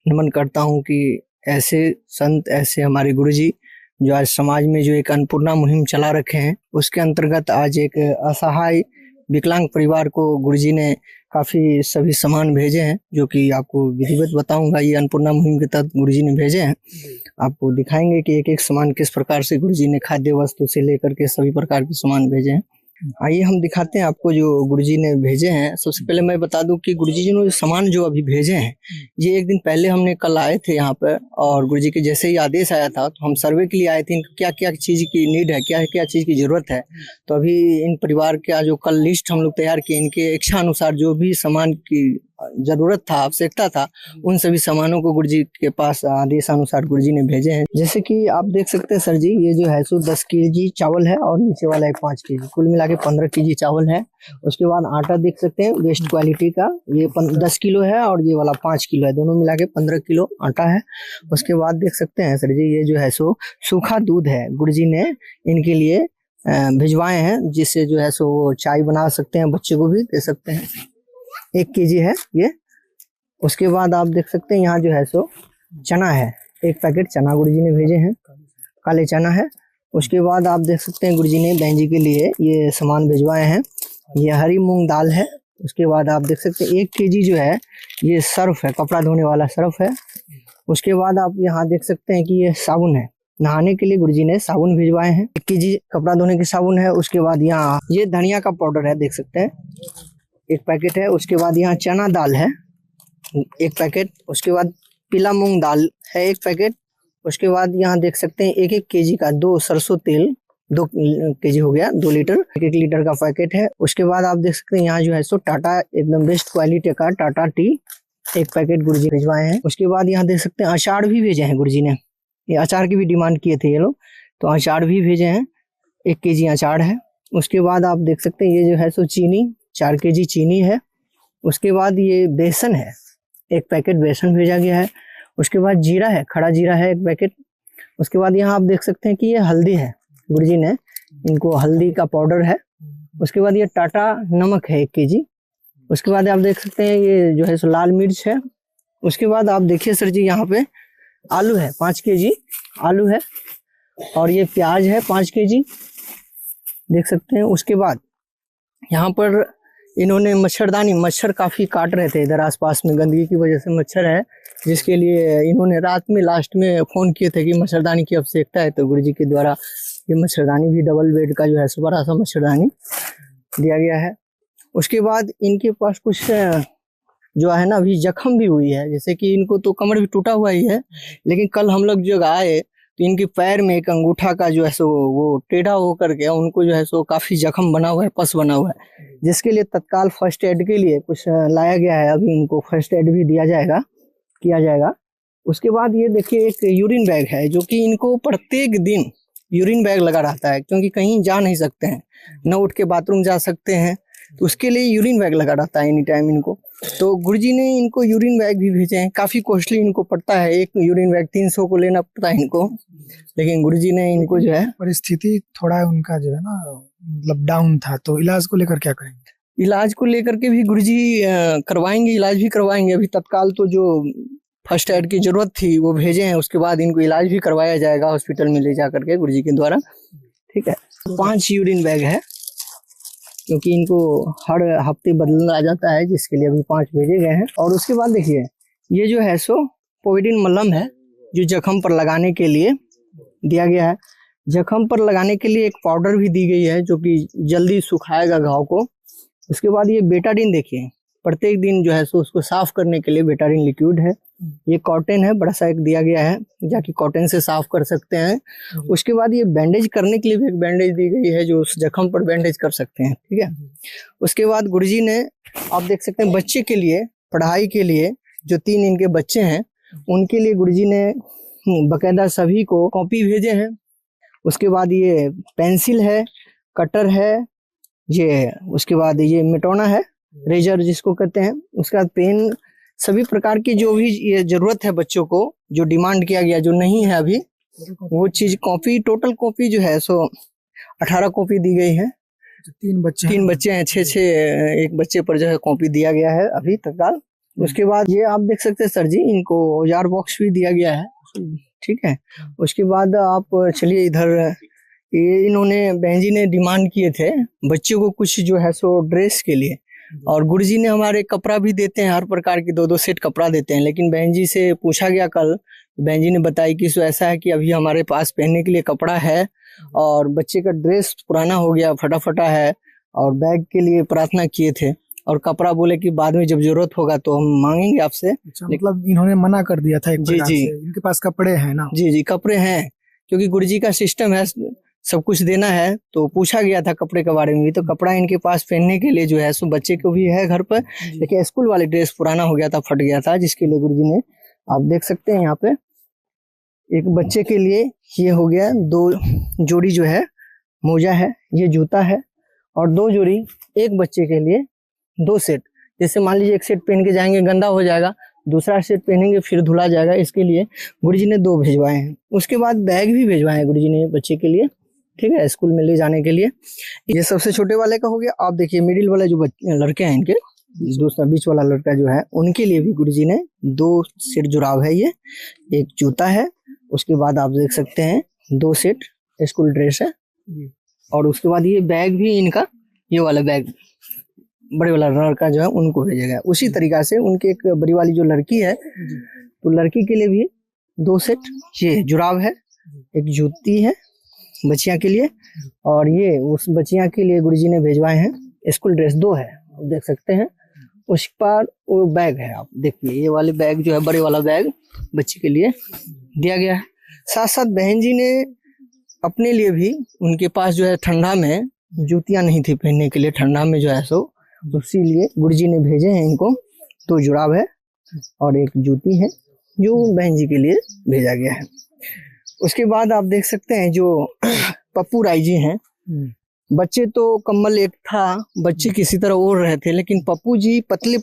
Speaker 8: नमन करता हूँ कि ऐसे संत, ऐसे हमारे गुरुजी जो आज समाज में जो एक अन्नपूर्णा मुहिम चला रखे हैं, उसके अंतर्गत आज एक असहाय विकलांग परिवार को गुरुजी ने काफ़ी सभी सामान भेजे हैं जो कि आपको विधिवत बताऊंगा। ये अन्नपूर्णा मुहिम के तहत गुरुजी ने भेजे हैं। आपको दिखाएंगे कि एक एक सामान किस प्रकार से गुरुजी ने खाद्य वस्तु से लेकर के सभी प्रकार के सामान भेजे हैं। आइए हम दिखाते हैं आपको जो गुरुजी ने भेजे हैं। सबसे पहले मैं बता दूं कि गुरुजी जी ने सामान जो अभी भेजे हैं, ये एक दिन पहले हमने कल आए थे यहाँ पर और गुरुजी के जैसे ही आदेश आया था तो हम सर्वे के लिए आए थे। क्या क्या चीज़ की नीड है, क्या क्या चीज़ की ज़रूरत है। तो अभी इन परिवार का जो कल लिस्ट हम लोग तैयार किए, इनके इच्छा अनुसार जो भी सामान की जरूरत था, आवश्यकता था, उन सभी सामानों को गुरुजी के पास आदेशानुसार गुरुजी ने भेजे हैं। जैसे कि आप देख सकते हैं सर जी, ये जो है सो 10 केजी चावल है और नीचे वाला एक 5 केजी, कुल मिला के 15 केजी चावल है। उसके बाद आटा देख सकते हैं बेस्ट क्वालिटी का, ये 10 किलो है और ये वाला 5 किलो है, दोनों मिला के 15 किलो आटा है। उसके बाद देख सकते हैं सर जी, ये जो है सो सूखा दूध है, गुरुजी ने इनके लिए भिजवाए हैं, जिससे जो है सो वो चाय बना सकते हैं, बच्चे को भी दे सकते हैं। 1 केजी है ये। उसके बाद आप देख सकते हैं यहाँ जो है सो चना है, 1 पैकेट चना गुरुजी ने भेजे हैं, काले चना है। उसके बाद आप देख सकते हैं गुरुजी ने बहन जी के लिए ये सामान भिजवाए हैं, ये हरी मूंग दाल है। उसके बाद आप देख सकते हैं 1 केजी जो है ये सर्फ है, कपड़ा धोने वाला सर्फ है। उसके बाद आप यहाँ देख सकते हैं कि ये साबुन है, नहाने के लिए गुरुजी ने साबुन भिजवाए हैं, 1 केजी कपड़ा धोने की साबुन है। उसके बाद यहाँ ये धनिया का पाउडर है, देख सकते हैं 1 पैकेट है। उसके बाद यहाँ चना दाल है 1 पैकेट। उसके बाद पीला मूंग दाल है 1 पैकेट। उसके बाद यहाँ देख सकते हैं 1-1 केजी का 2 सरसों तेल, 2 केजी हो गया, 2 लीटर, 1 लीटर का पैकेट है। उसके बाद आप देख सकते हैं यहाँ जो है सो टाटा एकदम बेस्ट क्वालिटी का टाटा टी 1 पैकेट गुरुजी भिजवाए हैं। उसके बाद यहाँ देख सकते हैं अचार भी भेजे हैं गुरुजी ने, ये अचार की भी डिमांड किए थे ये लोग, तो अचार भी भेजे हैं, 1 केजी अचार है। उसके बाद आप देख सकते हैं ये जो है सो चीनी, 4 केजी चीनी है। उसके बाद ये बेसन है, 1 पैकेट बेसन भेजा गया है। उसके बाद जीरा है, खड़ा जीरा है 1 पैकेट। उसके बाद यहाँ आप देख सकते हैं कि ये हल्दी है, गुरुजी ने इनको हल्दी का पाउडर है। उसके बाद ये टाटा नमक है 1 केजी। उसके बाद आप देख सकते हैं ये जो है सो लाल मिर्च है। उसके बाद आप देखिए सर जी, यहाँ पे आलू है, 5 केजी आलू है और ये प्याज है 5 केजी, देख सकते हैं। उसके बाद यहाँ पर इन्होंने मच्छरदानी, मच्छर काफ़ी काट रहे थे इधर आसपास में, गंदगी की वजह से मच्छर है, जिसके लिए इन्होंने रात में लास्ट में फ़ोन किए थे कि मच्छरदानी की आवश्यकता है, तो गुरुजी के द्वारा ये मच्छरदानी भी डबल बेड का जो है सो बड़ा सा मच्छरदानी दिया गया है। उसके बाद इनके पास कुछ जो है ना अभी जख्म भी हुई है, जैसे कि इनको तो कमर भी टूटा हुआ ही है, लेकिन कल हम लोग जो आए तो इनके पैर में एक अंगूठा का जो है सो वो टेढ़ा होकर के उनको जो है सो काफ़ी जख्म बना हुआ है, पस बना हुआ है, जिसके लिए तत्काल फर्स्ट एड के लिए कुछ लाया गया है। अभी इनको फर्स्ट एड भी दिया जाएगा, किया जाएगा। उसके बाद ये देखिए एक यूरिन बैग है, जो कि इनको प्रत्येक दिन यूरिन बैग लगा रहता है, क्योंकि कहीं जा नहीं सकते हैं, न उठ के बाथरूम जा सकते हैं, तो उसके लिए यूरिन बैग लगा रहता है एनी टाइम इनको। तो गुरुजी ने इनको यूरिन बैग भी भेजे हैं, काफ़ी कॉस्टली इनको पड़ता है, एक यूरिन बैग 300 को लेना पड़ता है इनको, लेकिन गुरुजी ने इनको जो है
Speaker 3: परिस्थिति थोड़ा उनका जो है ना मतलब डाउन था, तो इलाज को लेकर क्या करेंगे?
Speaker 8: इलाज को लेकर के भी गुरुजी करवाएंगे, इलाज भी करवाएंगे। अभी तत्काल तो जो फर्स्ट एड की जरूरत थी वो भेजे हैं, उसके बाद इनको इलाज भी करवाया जाएगा हॉस्पिटल में ले जा करके गुरुजी के द्वारा। ठीक है, 5 यूरिन बैग है क्योंकि इनको हर हफ्ते बदलना जाता है, जिसके लिए अभी 5 भेजे गए हैं। और उसके बाद देखिए ये जो है सो पोविडिन मलहम है जो जख्म पर लगाने के लिए दिया गया है। जख्म पर लगाने के लिए एक पाउडर भी दी गई है जो कि जल्दी सुखाएगा घाव को। उसके बाद ये बेटाडीन देखिए, प्रत्येक दिन जो है सो उसको साफ करने के लिए बेटाडीन लिक्विड है। ये कॉटन है, बड़ा सा एक दिया गया है, जाके कॉटन से साफ कर सकते हैं। उसके बाद ये बैंडेज करने के लिए भी एक बैंडेज दी गई है जो उस जख्म पर बैंडेज कर सकते हैं। ठीक है, उसके बाद गुरुजी ने आप देख सकते हैं बच्चे के लिए पढ़ाई के लिए जो 3 इनके बच्चे हैं उनके लिए गुरुजी ने बकायदा सभी को कॉपी भेजे हैं। उसके बाद ये पेंसिल है, कटर है, ये उसके बाद ये मिटौना है, रेजर जिसको कहते हैं, उसके बाद पेन, सभी प्रकार की जो भी ये जरूरत है बच्चों को, जो डिमांड किया गया जो नहीं है अभी वो चीज, कॉपी टोटल कॉपी जो है सो 18 कॉपी दी गई है।
Speaker 3: 3 बच्चे
Speaker 8: हैं, 6 एक बच्चे पर जो है कॉपी दिया गया है अभी तत्काल। उसके बाद ये आप देख सकते हैं सर जी, इनको औजार बॉक्स भी दिया गया है। ठीक है, उसके बाद आप चलिए इधर, ये इन्होंने बहन जी ने डिमांड किए थे बच्चों को कुछ जो है सो ड्रेस के लिए, और गुरुजी ने हमारे कपड़ा भी देते हैं, हर प्रकार की 2-2 सेट कपड़ा देते हैं। लेकिन बहन जी से पूछा गया कल, बहन जी ने बताई कि सो ऐसा है कि अभी हमारे पास पहनने के लिए कपड़ा है और बच्चे का ड्रेस पुराना हो गया, फटा है, और बैग के लिए प्रार्थना किए थे, और कपड़ा बोले कि बाद में जब जरूरत होगा तो हम मांगेंगे आपसे।
Speaker 3: अच्छा, मतलब इन्होंने मना कर दिया था एक प्रकार से। इनके पास कपड़े हैं ना?
Speaker 8: जी कपड़े हैं, क्योंकि गुरुजी का सिस्टम है सब कुछ देना है, तो पूछा गया था कपड़े के बारे में भी, तो कपड़ा इनके पास पहनने के लिए जो है सो बच्चे को भी है घर पर, लेकिन स्कूल वाले ड्रेस पुराना हो गया था, फट गया था, जिसके लिए गुरुजी ने, आप देख सकते हैं यहाँ पे एक बच्चे के लिए ये हो गया 2 जोड़ी जो है मोजा है, ये जूता है, और 2 जोड़ी एक बच्चे के लिए 2 सेट। जैसे मान लीजिए एक सेट पहन के जाएंगे गंदा हो जाएगा, दूसरा सेट पहनेंगे फिर धुला जाएगा, इसके लिए गुरुजी ने 2 भिजवाए हैं। उसके बाद बैग भी भिजवाए हैं गुरुजी ने बच्चे के लिए, ठीक है, स्कूल में ले जाने के लिए। ये सबसे छोटे वाले का हो गया। आप देखिए मिडिल वाले जो लड़के हैं इनके, दूसरा बीच वाला लड़का जो है, उनके लिए भी गुरुजी ने 2 सेट जुराब है, ये एक जूता है। उसके बाद आप देख सकते हैं 2 सेट स्कूल ड्रेस है, और उसके बाद ये बैग भी इनका, ये वाला बैग बड़े वाला लड़का जो है उनको भेजा गया। उसी तरीका से उनके एक बड़ी वाली जो लड़की है, तो लड़की के लिए भी 2 सेट ये जुराब है, एक जूती है बच्चियां के लिए, और ये उस बच्चियां के लिए गुरुजी ने भेजवाए हैं स्कूल ड्रेस 2 है, आप देख सकते हैं। उस पर वो बैग है, आप देखिए ये वाले बैग जो है, बड़े वाला बैग बच्चे के लिए दिया गया है। साथ साथ बहन जी ने अपने लिए भी, उनके पास जो है ठंडा में जूतियां नहीं थी पहनने के लिए, ठंडा में जो है सो, उसी लिए गुरुजी ने भेजे हैं इनको 2 जुराब है और एक जूती है जो बहन जी के लिए भेजा गया है। उसके बाद आप देख सकते हैं जो पप्पू राय जी हैं, बच्चे तो कम्बल एक था, बच्चे किसी तरह ओढ़ रहे थे, लेकिन पप्पू जी पतले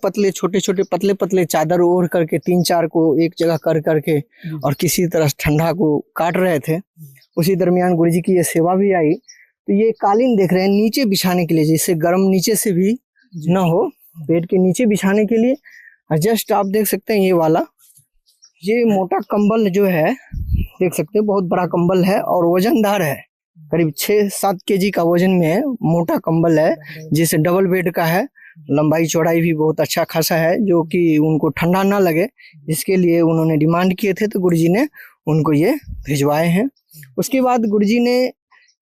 Speaker 8: पतले चादर ओढ़ करके 3-4 को एक जगह कर करके और किसी तरह ठंडा को काट रहे थे। उसी दरमियान गुरुजी की ये सेवा भी आई। तो ये कालीन देख रहे हैं नीचे बिछाने के लिए, जिससे गर्म नीचे से भी न हो, पेट के नीचे बिछाने के लिए। और जस्ट आप देख सकते हैं ये वाला, ये मोटा कंबल जो है, देख सकते हैं बहुत बड़ा कंबल है और वजनदार है, करीब 6-7 kg का वजन में है, मोटा कंबल है, जिसे डबल बेड का है, लंबाई चौड़ाई भी बहुत अच्छा खासा है, जो कि उनको ठंडा ना लगे, इसके लिए उन्होंने डिमांड किए थे, तो गुरुजी ने उनको ये भिजवाए हैं। उसके बाद गुरुजी ने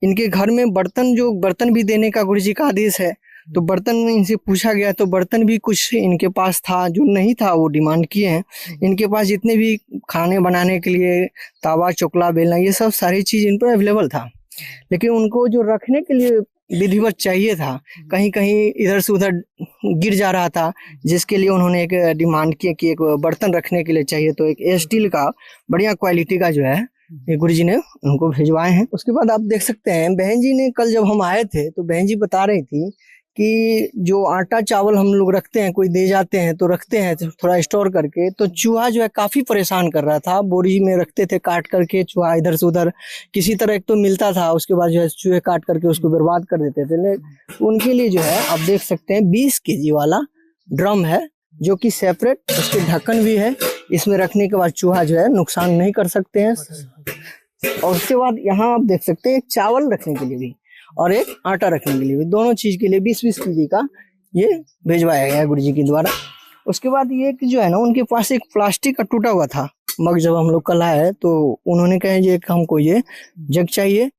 Speaker 8: इनके घर में बर्तन भी देने का गुरुजी का आदेश है, तो बर्तन इनसे पूछा गया तो बर्तन भी कुछ इनके पास था, जो नहीं था वो डिमांड किए हैं। इनके पास जितने भी खाने बनाने के लिए तावा, चोकला, बेलना, ये सब सारी चीज इन पर अवेलेबल था, लेकिन उनको जो रखने के लिए विधिवत चाहिए था, कहीं कहीं इधर से उधर गिर जा रहा था, जिसके लिए उन्होंने एक डिमांड किया कि एक बर्तन रखने के लिए चाहिए, तो एक स्टील का बढ़िया क्वालिटी का जो है ये गुरुजी ने उनको भिजवाए हैं। उसके बाद आप देख सकते हैं बहन जी ने, कल जब हम आए थे तो बहन जी बता रही थी कि जो आटा चावल हम लोग रखते हैं, कोई दे जाते हैं तो रखते हैं थोड़ा स्टोर करके, तो चूहा जो है काफ़ी परेशान कर रहा था। बोरी में रखते थे काट करके, चूहा इधर से उधर किसी तरह एक तो मिलता था, उसके बाद जो है चूहे काट करके उसको बर्बाद कर देते थे। लेकिन उनके लिए जो है आप देख सकते हैं 20 kg वाला ड्रम है, जो कि सेपरेट, उसके ढक्कन भी है। इसमें रखने के बाद चूहा जो है नुकसान नहीं कर सकते हैं। और उसके बाद यहाँ आप देख सकते हैं एक चावल रखने के लिए भी और एक आटा रखने के लिए भी, दोनों चीज के लिए 20-20 kg का ये भिजवाया गया है गुरुजी के द्वारा। उसके बाद ये कि जो है ना, उनके पास एक प्लास्टिक का टूटा हुआ था मग, जब हम लोग कल आए तो उन्होंने कहा ये हमको ये जग चाहिए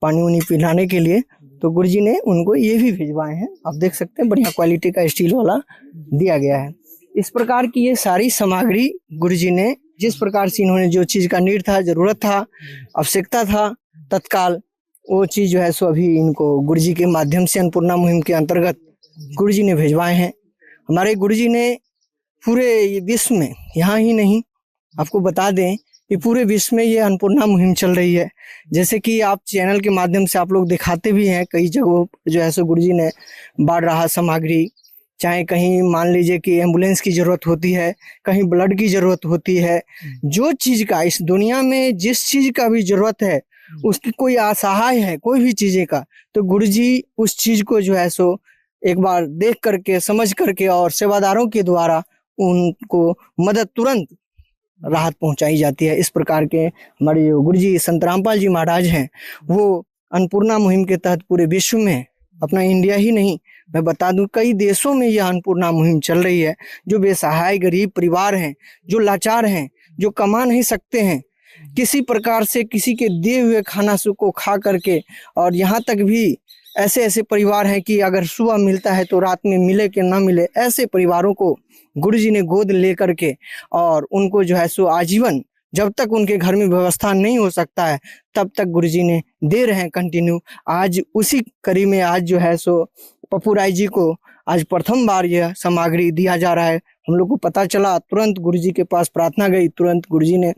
Speaker 8: पानी उनी पिलाने के लिए, तो गुरुजी ने उनको ये भी भिजवाए हैं। आप देख सकते हैं बढ़िया क्वालिटी का स्टील वाला दिया गया है। इस प्रकार की ये सारी सामग्री गुरुजी ने, जिस प्रकार से इन्होंने जो चीज का नीड था, जरूरत था, आवश्यकता था तत्काल, वो चीज जो है सो अभी इनको गुरुजी के माध्यम से अन्नपूर्णा मुहिम के अंतर्गत गुरुजी ने भिजवाए हैं। हमारे गुरुजी ने पूरे विश्व में, यहाँ ही नहीं, आपको बता दें कि पूरे विश्व में ये अन्नपूर्णा मुहिम चल रही है। जैसे कि आप चैनल के माध्यम से आप लोग दिखाते भी हैं, कई जगहों जो है सो गुरुजी ने बाढ़ राहत सामग्री, चाहे कहीं मान लीजिए कि एम्बुलेंस की जरूरत होती है, कहीं ब्लड की जरूरत होती है, जो चीज का इस दुनिया में जिस चीज का भी जरूरत है, उसकी कोई असहाय है कोई भी चीजें का, तो गुरुजी उस चीज को जो है सो एक बार देख करके, समझ करके और सेवादारों के द्वारा उनको मदद तुरंत राहत पहुंचाई जाती है। इस प्रकार के हमारे जो गुरुजी संत रामपाल जी महाराज हैं, वो अन्नपूर्णा मुहिम के तहत पूरे विश्व में, अपना इंडिया ही नहीं, मैं बता दूं कई देशों में यह अन्नपूर्णा मुहिम चल रही है। जो बेसहाय गरीब परिवार हैं, जो लाचार हैं, जो कमा नहीं सकते हैं, किसी प्रकार से किसी के दिए हुए खाना को खा करके, और यहाँ तक भी ऐसे ऐसे परिवार हैं कि अगर सुबह मिलता है तो रात में मिले कि ना मिले, ऐसे परिवारों को गुरुजी ने गोद ले करके और उनको जो है सो आजीवन, जब तक उनके घर में व्यवस्था नहीं हो सकता है तब तक गुरुजी ने दे रहे हैं कंटिन्यू। आज उसी कड़ी में आज जो है सो पप्पू राय जी को आज प्रथम बार यह सामग्री दिया जा रहा है। हम लोग को पता चला, तुरंत गुरुजी के पास प्रार्थना गई, तुरंत गुरुजी ने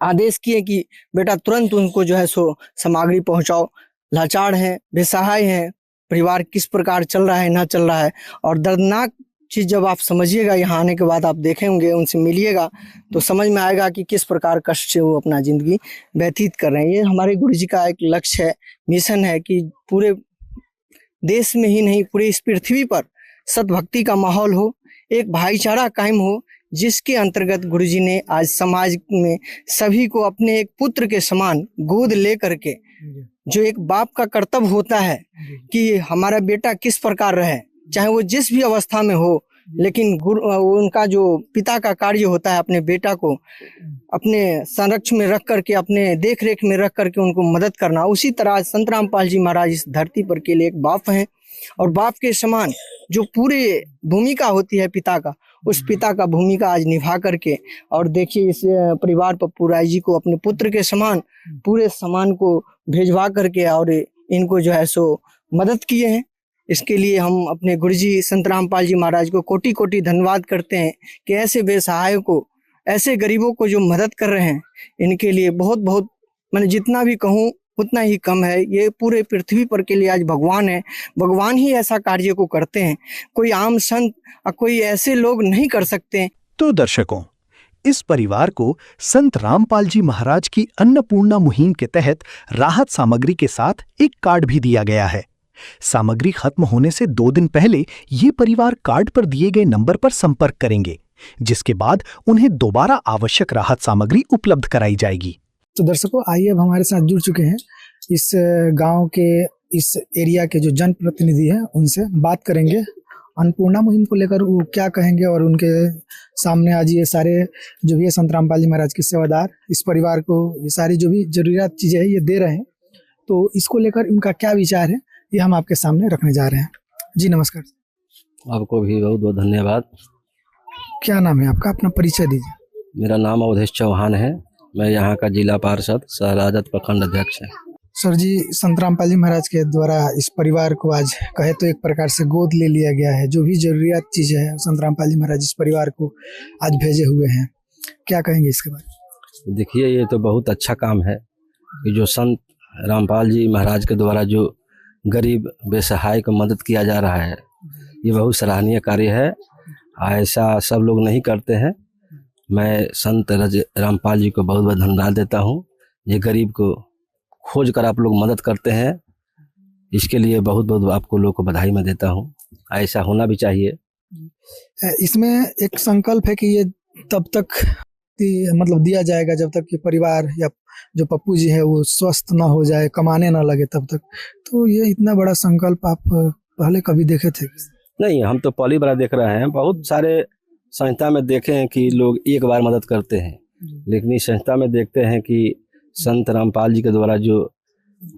Speaker 8: आदेश किए कि बेटा तुरंत उनको जो है सो सामग्री पहुंचाओ। लाचार हैं, बेसहाय हैं, परिवार किस प्रकार चल रहा है ना चल रहा है, और दर्दनाक चीज जब आप समझिएगा, यहाँ आने के बाद आप देखेंगे, उनसे मिलिएगा तो समझ में आएगा कि किस प्रकार कष्ट से वो अपना जिंदगी व्यतीत कर रहे हैं। ये हमारे गुरुजी का एक लक्ष्य है, मिशन है कि पूरे देश में ही नहीं, पूरी इस पृथ्वी पर सद्भक्ति का माहौल हो, एक भाईचारा कायम हो, जिसके अंतर्गत गुरुजी ने आज समाज में सभी को अपने एक पुत्र के समान गोद ले करके, जो एक बाप का कर्तव्य होता है कि हमारा बेटा किस प्रकार रहे, चाहे वो जिस भी अवस्था में हो, लेकिन उनका जो पिता का कार्य होता है अपने बेटा को अपने संरक्षण में रख करके, अपने देख रेख में रख करके उनको मदद करना। उसी तरह संत रामपाल जी महाराज इस धरती पर के लिए एक बाप हैं, और बाप के समान जो पूरे भूमिका होती है पिता का, उस पिता का भूमिका आज निभा करके, और देखिए इस परिवार पप्पू राय जी को अपने पुत्र के समान पूरे सामान को भेजवा करके और इनको जो है सो मदद किए हैं। इसके लिए हम अपने गुरुजी संत रामपाल जी महाराज को कोटि कोटि धन्यवाद करते हैं कि ऐसे बेसहायों को, ऐसे गरीबों को जो मदद कर रहे हैं, इनके लिए बहुत बहुत, मैंने जितना भी कहूँ उतना ही कम है। ये पूरे पृथ्वी पर के लिए आज भगवान है, भगवान ही ऐसा कार्य को करते हैं, कोई आम संत और कोई ऐसे लोग नहीं कर सकते।
Speaker 1: तो दर्शकों, इस परिवार को संत रामपाल जी महाराज की अन्नपूर्णा मुहिम के तहत राहत सामग्री के साथ एक कार्ड भी दिया गया है। सामग्री खत्म होने से 2 दिन पहले ये परिवार कार्ड पर दिए गए नंबर पर संपर्क करेंगे, जिसके बाद उन्हें दोबारा आवश्यक राहत सामग्री उपलब्ध कराई जाएगी।
Speaker 3: तो दर्शकों, आइए अब हमारे साथ जुड़ चुके हैं इस गांव के, इस एरिया के जो जनप्रतिनिधि हैं, उनसे बात करेंगे अन्नपूर्णा मुहिम को लेकर वो क्या कहेंगे, और उनके सामने आज ये सारे जो भी है संत रामपाल जी महाराज के सेवादार इस परिवार को ये सारी जो भी जरूरियात चीज़ें हैं ये दे रहे हैं, तो इसको लेकर उनका क्या विचार है ये हम आपके सामने रखने जा रहे हैं। जी नमस्कार।
Speaker 9: आपको भी बहुत बहुत धन्यवाद।
Speaker 3: क्या नाम है आपका, अपना परिचय दीजिए।
Speaker 9: मेरा नाम अवधेश चौहान है, मैं यहाँ का जिला पार्षद सहराजत प्रखंड अध्यक्ष है।
Speaker 3: सर जी, संत रामपाल जी महाराज के द्वारा इस परिवार को आज कहे तो एक प्रकार से गोद ले लिया गया है, जो भी जरूरियात चीजें हैं संत रामपाल जी महाराज इस परिवार को आज भेजे हुए हैं, क्या कहेंगे इसके बारे में?
Speaker 9: देखिए, ये तो बहुत अच्छा काम है कि जो संत रामपाल जी महाराज के द्वारा जो गरीब बेसहाय को मदद किया जा रहा है, ये बहुत सराहनीय कार्य है। ऐसा सब लोग नहीं करते हैं। मैं संत रामपाल जी को बहुत बहुत धन्यवाद देता हूँ। ये गरीब को खोज कर आप लोग मदद करते हैं, इसके लिए बहुत बहुत आपको लोगों को बधाई मैं देता हूँ। ऐसा होना भी चाहिए।
Speaker 3: इसमें एक संकल्प है कि ये तब तक मतलब दिया जाएगा जब तक कि परिवार या जो पप्पू जी है वो स्वस्थ ना हो जाए, कमाने ना लगे तब तक। तो ये इतना बड़ा संकल्प आप पहले कभी देखे थे?
Speaker 9: नहीं, हम तो पहली बार देख रहे हैं। बहुत सारे संस्था में देखे हैं कि लोग एक बार मदद करते हैं, लेकिन इस संस्था में देखते हैं कि संत रामपाल जी के द्वारा जो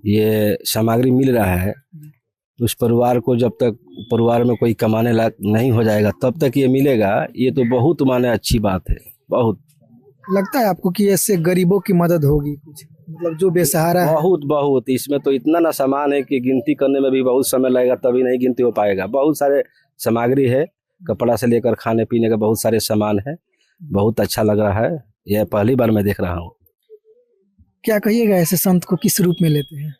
Speaker 9: ये सामग्री मिल रहा है, उस परिवार को जब तक परिवार में कोई कमाने लायक नहीं हो जाएगा तब तक ये मिलेगा। ये तो बहुत माने अच्छी बात है। बहुत
Speaker 3: लगता है आपको कि ऐसे गरीबों की मदद होगी कुछ, मतलब जो बेसहारा है?
Speaker 9: बहुत इसमें तो इतना ना सामान है कि गिनती करने में भी बहुत समय लगेगा, तभी नहीं गिनती हो पाएगा। बहुत सारे सामग्री है, कपड़ा से लेकर खाने पीने का बहुत सारे सामान है। बहुत अच्छा लग रहा है। यह पहली बार मैं देख रहा हूँ।
Speaker 3: क्या कहिएगा, ऐसे संत को किस रूप में लेते हैं?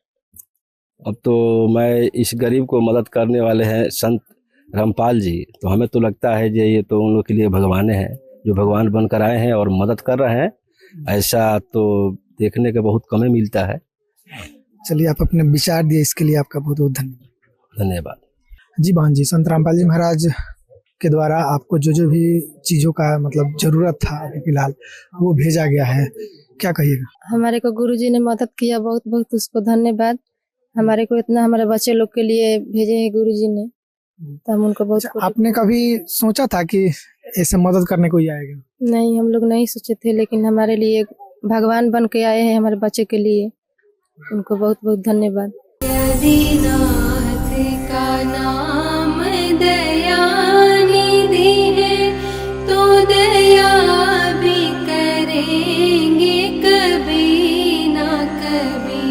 Speaker 9: अब तो मैं इस गरीब को मदद करने वाले हैं संत रामपाल जी, तो हमें तो लगता है कि ये तो उन लोग के लिए भगवान है, जो भगवान बनकर आए हैं और मदद कर रहे हैं। ऐसा तो देखने का बहुत कम ही मिलता है।
Speaker 3: चलिए, आप अपने विचार दिए, इसके लिए आपका बहुत बहुत धन्यवाद।
Speaker 9: धन्यवाद
Speaker 3: जी बहन जी, संत रामपाल जी महाराज के द्वारा आपको जो जो भी चीज़ों का मतलब ज़रूरत था अभी फिलहाल वो भेजा गया है, क्या कहिएगा?
Speaker 5: हमारे को गुरुजी ने मदद किया, बहुत बहुत उसको धन्यवाद। हमारे को इतना हमारे बच्चे लोग के लिए भेजे हैं गुरुजी ने, तो हम उनको बहुत
Speaker 3: आपने कभी सोचा था कि ऐसे मदद करने कोई आएगा?
Speaker 5: नहीं, हम लोग नहीं सोचे थे, लेकिन हमारे लिए भगवान बन के आए हैं हमारे बच्चे के लिए। उनको बहुत बहुत धन्यवाद।
Speaker 7: का नाम दयानिधि है, तो दया भी करेंगे कभी ना कभी।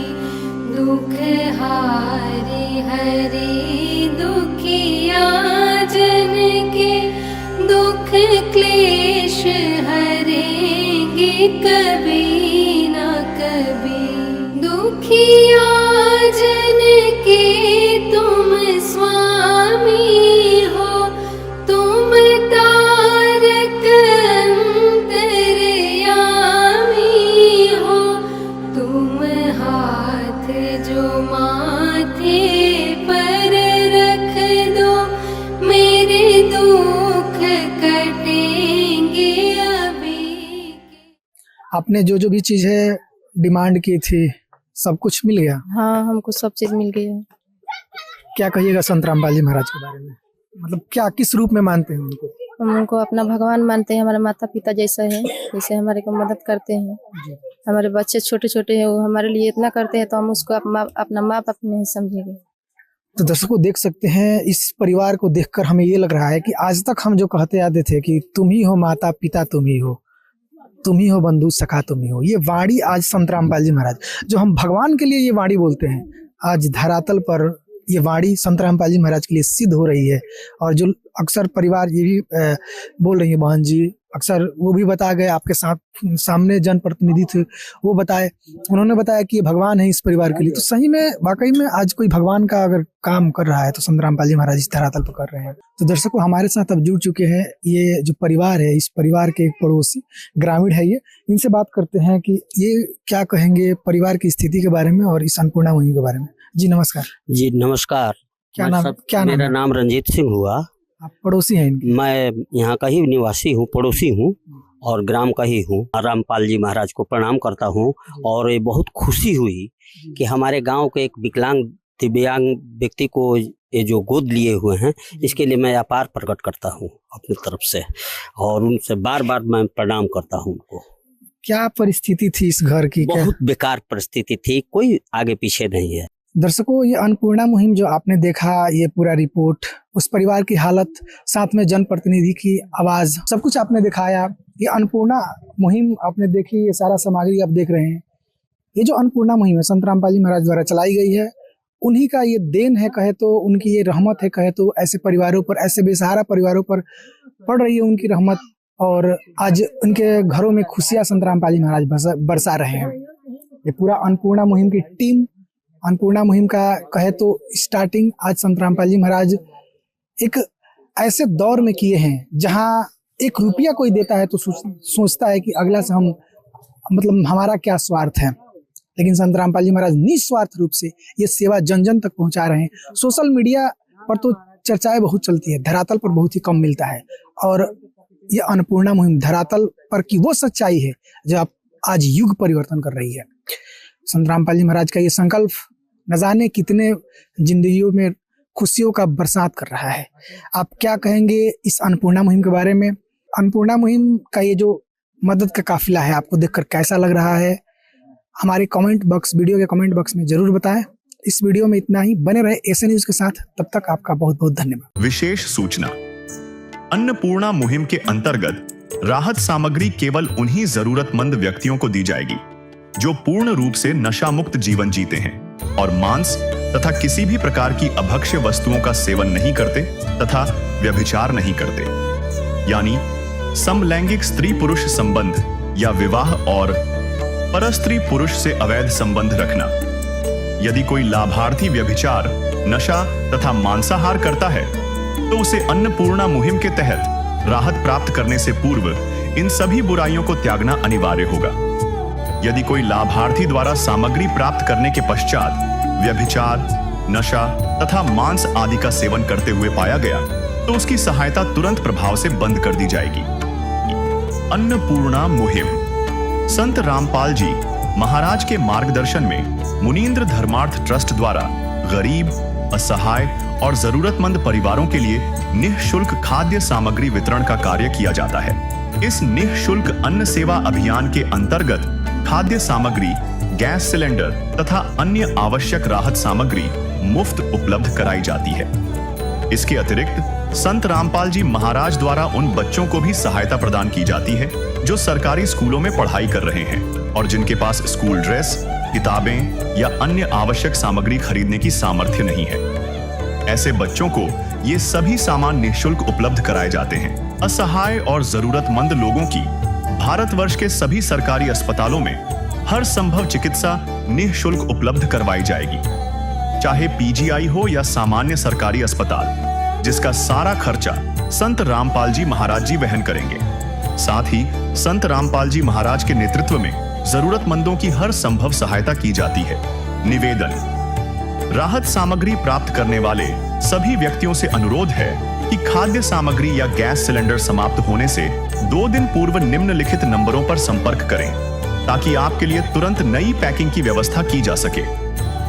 Speaker 7: दुख हारे हरे दुखिया जन के, दुख क्लेश हरेंगे कभी ना कभी। दुखिया जन के तुम स्वामी हो, तुम तारक अंतर्यामी हो। तुम हाथ जो माथे पर रख दो, मेरे दुख कटेंगे अभी।
Speaker 3: आपने जो जो भी चीज़ है डिमांड की थी सब कुछ मिल गया?
Speaker 5: हाँ, हमको सब चीज मिल गई है।
Speaker 3: क्या कहिएगा संत रामपाल जी महाराज के बारे में? मतलब क्या किस रूप में मानते हैं उनको?
Speaker 5: हम उनको अपना भगवान मानते हैं, हमारे माता पिता जैसा है, जैसे हमारे को मदद करते हैं। हमारे बच्चे छोटे छोटे हैं, वो हमारे लिए इतना करते हैं, तो हम उसको अपना माँ बाप नहीं समझेंगे।
Speaker 3: तो दर्शकों देख सकते हैं, इस परिवार को देखकर हमें ये लग रहा है कि आज तक हम जो कहते आते थे कि तुम ही हो माता पिता, तुम ही हो बंधु सखा, तुम ही हो, ये वाणी आज संत रामपाल जी महाराज, जो हम भगवान के लिए ये वाणी बोलते हैं, आज धरातल पर ये वाणी संत रामपाल जी महाराज के लिए सिद्ध हो रही है। और जो अक्सर परिवार ये भी बोल रही है, बहन जी अक्सर वो भी बता गए, आपके सामने जनप्रतिनिधि थे वो बताए, उन्होंने बताया कि ये भगवान है इस परिवार के लिए। तो सही में वाकई में आज कोई भगवान का अगर काम कर रहा है तो संत रामपाल जी महाराज इस धरातल पर कर रहे हैं। तो दर्शकों हमारे साथ अब जुड़ चुके हैं ये जो परिवार है, इस परिवार के एक पड़ोसी ग्रामीण है ये, इनसे बात करते हैं कि ये क्या कहेंगे परिवार की स्थिति के बारे में और इस अन्नपूर्णा मुहिम के बारे में। जी नमस्कार।
Speaker 4: जी नमस्कार।
Speaker 3: क्या नाम?
Speaker 4: मेरा नाम रंजीत सिंह हुआ।
Speaker 3: आप पड़ोसी हैं इनके?
Speaker 4: मैं यहाँ का ही निवासी हूँ, पड़ोसी हूँ और ग्राम का ही हूँ। रामपाल जी महाराज को प्रणाम करता हूँ और ये बहुत खुशी हुई कि हमारे गांव के एक विकलांग दिव्यांग व्यक्ति को ये जो गोद लिए हुए हैं, इसके लिए मैं अपार प्रकट करता हूँ अपनी तरफ से और उनसे बार बार मैं प्रणाम करता हूँ उनको।
Speaker 3: क्या परिस्थिति थी इस घर की?
Speaker 4: बहुत बेकार परिस्थिति थी, कोई आगे पीछे नहीं है।
Speaker 3: दर्शकों ये अन्नपूर्णा मुहिम जो आपने देखा, ये पूरा रिपोर्ट, उस परिवार की हालत, साथ में जनप्रतिनिधि की आवाज, सब कुछ आपने दिखाया। ये अन्नपूर्णा मुहिम आपने देखी, ये सारा सामग्री आप देख रहे हैं। ये जो अन्नपूर्णा मुहिम है संत रामपाल जी महाराज द्वारा चलाई गई है, उन्हीं का ये देन है कहे तो, उनकी ये रहमत है कहे तो। ऐसे परिवारों पर, ऐसे बेसहारा परिवारों पर पड़ रही है उनकी रहमत और आज उनके घरों में खुशियां संत रामपाल जी महाराज बरसा रहे हैं। ये पूरा अन्नपूर्णा मुहिम की टीम अन्नपूर्णा मुहिम का कहे तो स्टार्टिंग आज संत रामपाल जी महाराज एक ऐसे दौर में किए हैं जहां 1 रुपया कोई देता है तो सोचता है कि अगला से हम मतलब हमारा क्या स्वार्थ है, लेकिन संत रामपाल जी महाराज निस्वार्थ रूप से ये सेवा जन जन तक पहुंचा रहे हैं। सोशल मीडिया पर तो चर्चाएं बहुत चलती है, धरातल पर बहुत ही कम मिलता है। और ये अन्नपूर्णा मुहिम धरातल पर की वो सच्चाई है जो आज युग परिवर्तन कर रही है। संत रामपाल जी महाराज का ये संकल्प न जाने कितने जिंदगियों में खुशियों का बरसात कर रहा है। आप क्या कहेंगे इस अन्नपूर्णा मुहिम के बारे में? अन्नपूर्णा मुहिम का ये जो मदद का काफिला है आपको देखकर कैसा लग रहा है? हमारे वीडियो के कमेंट बॉक्स में जरूर बताएं। इस वीडियो में इतना ही, बने रहे एसए न्यूज के साथ, तब तक आपका बहुत बहुत धन्यवाद।
Speaker 2: विशेष सूचना, अन्नपूर्णा मुहिम के अंतर्गत राहत सामग्री केवल उन्हीं जरूरतमंद व्यक्तियों को दी जाएगी जो पूर्ण रूप से नशा मुक्त जीवन जीते हैं और मांस तथा किसी भी प्रकार की अभक्ष्य वस्तुओं का सेवन नहीं करते तथा व्यभिचार नहीं करते, यानी समलैंगिक स्त्री पुरुष संबंध या विवाह और परस्त्री पुरुष से अवैध संबंध रखना। यदि कोई लाभार्थी व्यभिचार, नशा तथा मांसाहार करता है तो उसे अन्नपूर्णा मुहिम के तहत राहत प्राप्त करने से पूर्व इन सभी बुराइयों को त्यागना अनिवार्य होगा। यदि कोई लाभार्थी द्वारा सामग्री प्राप्त करने के पश्चात व्यभिचार, नशा तथा मांस आदि का सेवन करते हुए पाया गया तो उसकी सहायता तुरंत प्रभाव से बंद कर दी जाएगी। अन्नपूर्णा मुहिम संत रामपाल जी महाराज के मार्गदर्शन में मुनींद्र धर्मार्थ ट्रस्ट द्वारा गरीब, असहाय और जरूरतमंद परिवारों के लिए निःशुल्क खाद्य सामग्री वितरण का कार्य किया जाता है। इस निःशुल्क अन्न सेवा अभियान के अंतर्गत खाद्य सामग्री, गैस सिलेंडर तथा अन्य आवश्यक राहत सामग्री मुफ्त उपलब्ध कराई जाती है। इसके अतिरिक्त संत रामपाल जी महाराज द्वारा उन बच्चों को भी सहायता प्रदान की जाती है जो सरकारी स्कूलों में पढ़ाई कर रहे हैं और जिनके पास स्कूल ड्रेस, किताबें या अन्य आवश्यक सामग्री खरीदने की सामर्थ्य नहीं है। ऐसे बच्चों को ये सभी सामान निःशुल्क उपलब्ध कराए जाते हैं। असहाय और जरूरतमंद लोगों की भारतवर्ष के सभी सरकारी अस्पतालों में हर संभव चिकित्सा निःशुल्क उपलब्ध करवाई जाएगी, चाहे पीजीआई हो या सामान्य सरकारी अस्पताल, जिसका सारा खर्चा संत रामपाल जी महाराज जी वहन करेंगे। साथ ही संत रामपाल जी महाराज के नेतृत्व में जरूरतमंदों की हर संभव सहायता की जाती है। निवेदन, राहत सामग्री प्राप्त करने वाले सभी व्यक्तियों से अनुरोध है कि खाद्य सामग्री या गैस सिलेंडर समाप्त होने से 2 दिन पूर्व निम्नलिखित नंबरों पर संपर्क करें ताकि आपके लिए तुरंत नई पैकिंग की व्यवस्था की जा सके।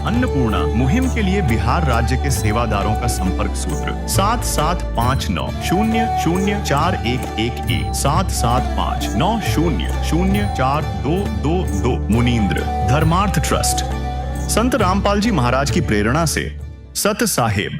Speaker 2: अन्नपूर्णा मुहिम के लिए बिहार राज्य के सेवादारों का संपर्क सूत्र 7759004211 7759004222 मुनींद्र धर्मार्थ ट्रस्ट। संत रामपाल जी महाराज की प्रेरणा से सत साहेब